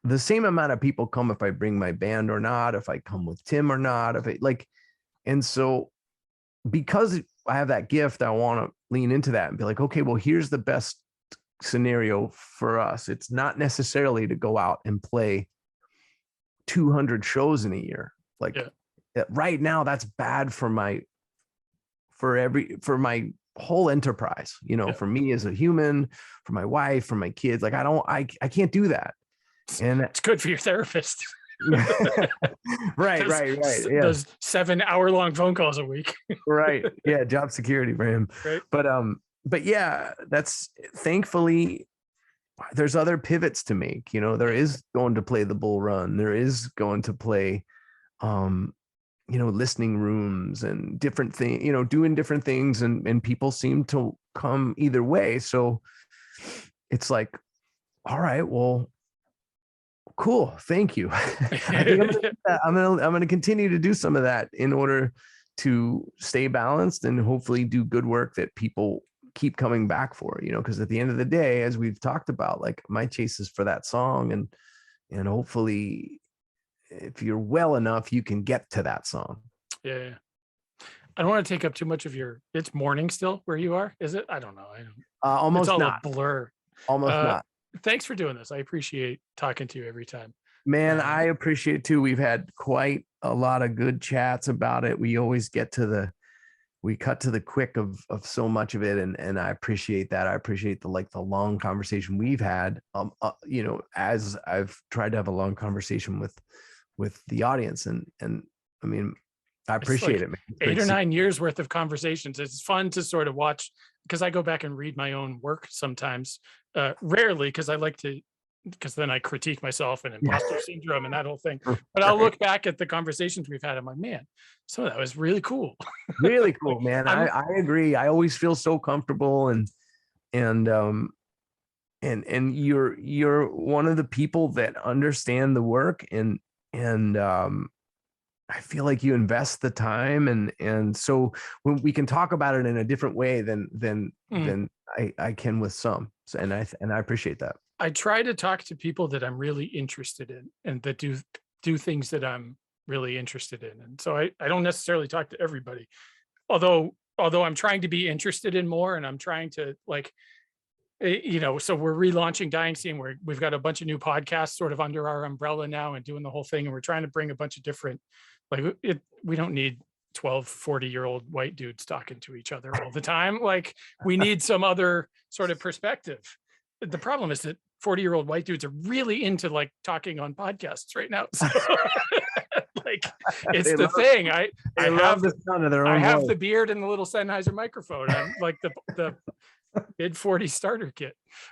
[SPEAKER 2] the same amount of people come if I bring my band or not, if I come with Tim or not, if it like, and so because I have that gift, I want to lean into that and be like, okay, well, here's the best scenario for us. It's not necessarily to go out and play 200 shows in a year. Like
[SPEAKER 1] Yeah.
[SPEAKER 2] right now, that's bad for my whole enterprise,
[SPEAKER 1] Yeah.
[SPEAKER 2] for me as a human, for my wife, for my kids. Like I can't do that. And
[SPEAKER 1] It's good for your therapist.
[SPEAKER 2] right. Yeah.
[SPEAKER 1] Those 7-hour-long phone calls a week.
[SPEAKER 2] Right. Yeah. Job security for him.
[SPEAKER 1] Right.
[SPEAKER 2] But yeah, that's thankfully there's other pivots to make. There is going to play the bull run. There is going to play listening rooms and different things, doing different things, and people seem to come either way. So it's like, all right, well, cool. Thank you. I think I'm gonna continue to do some of that in order to stay balanced and hopefully do good work that people keep coming back for, because at the end of the day, as we've talked about, like my chase is for that song, and hopefully if you're well enough, you can get to that song.
[SPEAKER 1] Yeah. I don't want to take up too much of it's morning still where you are. Is it? I don't know.
[SPEAKER 2] Almost
[SPEAKER 1] it's all
[SPEAKER 2] not.
[SPEAKER 1] a blur.
[SPEAKER 2] Almost not.
[SPEAKER 1] Thanks for doing this. I appreciate talking to you every time.
[SPEAKER 2] Man, I appreciate it too. We've had quite a lot of good chats about it. We always cut to the quick of so much of it. And I appreciate that. I appreciate the long conversation we've had. You know, as I've tried to have a long conversation with the audience, and I mean, I appreciate it, man.
[SPEAKER 1] 8 or 9 years worth of conversations. It's fun to sort of watch, because I go back and read my own work sometimes, rarely, because then I critique myself and imposter syndrome and that whole thing. But I'll look back at the conversations we've had. I'm like, man, some of that was really cool.
[SPEAKER 2] Really cool, man. I agree. I always feel so comfortable, and you're one of the people that understand the work, and I feel like you invest the time, and so when we can talk about it in a different way than I can with some. So, and I appreciate that.
[SPEAKER 1] I try to talk to people that I'm really interested in, and that do things that I'm really interested in. And so I don't necessarily talk to everybody, although I'm trying to be interested in more, and I'm trying to so we're relaunching Dying Scene, where we've got a bunch of new podcasts sort of under our umbrella now and doing the whole thing. And we're trying to bring a bunch of different, we don't need 12, 40-year-old white dudes talking to each other all the time. Like, we need some other sort of perspective. The problem is that 40-year-old white dudes are really into talking on podcasts right now. So, it's the thing. I have the sound of their own voice. The beard and the little Sennheiser microphone. I'm like the mid 40 starter kit.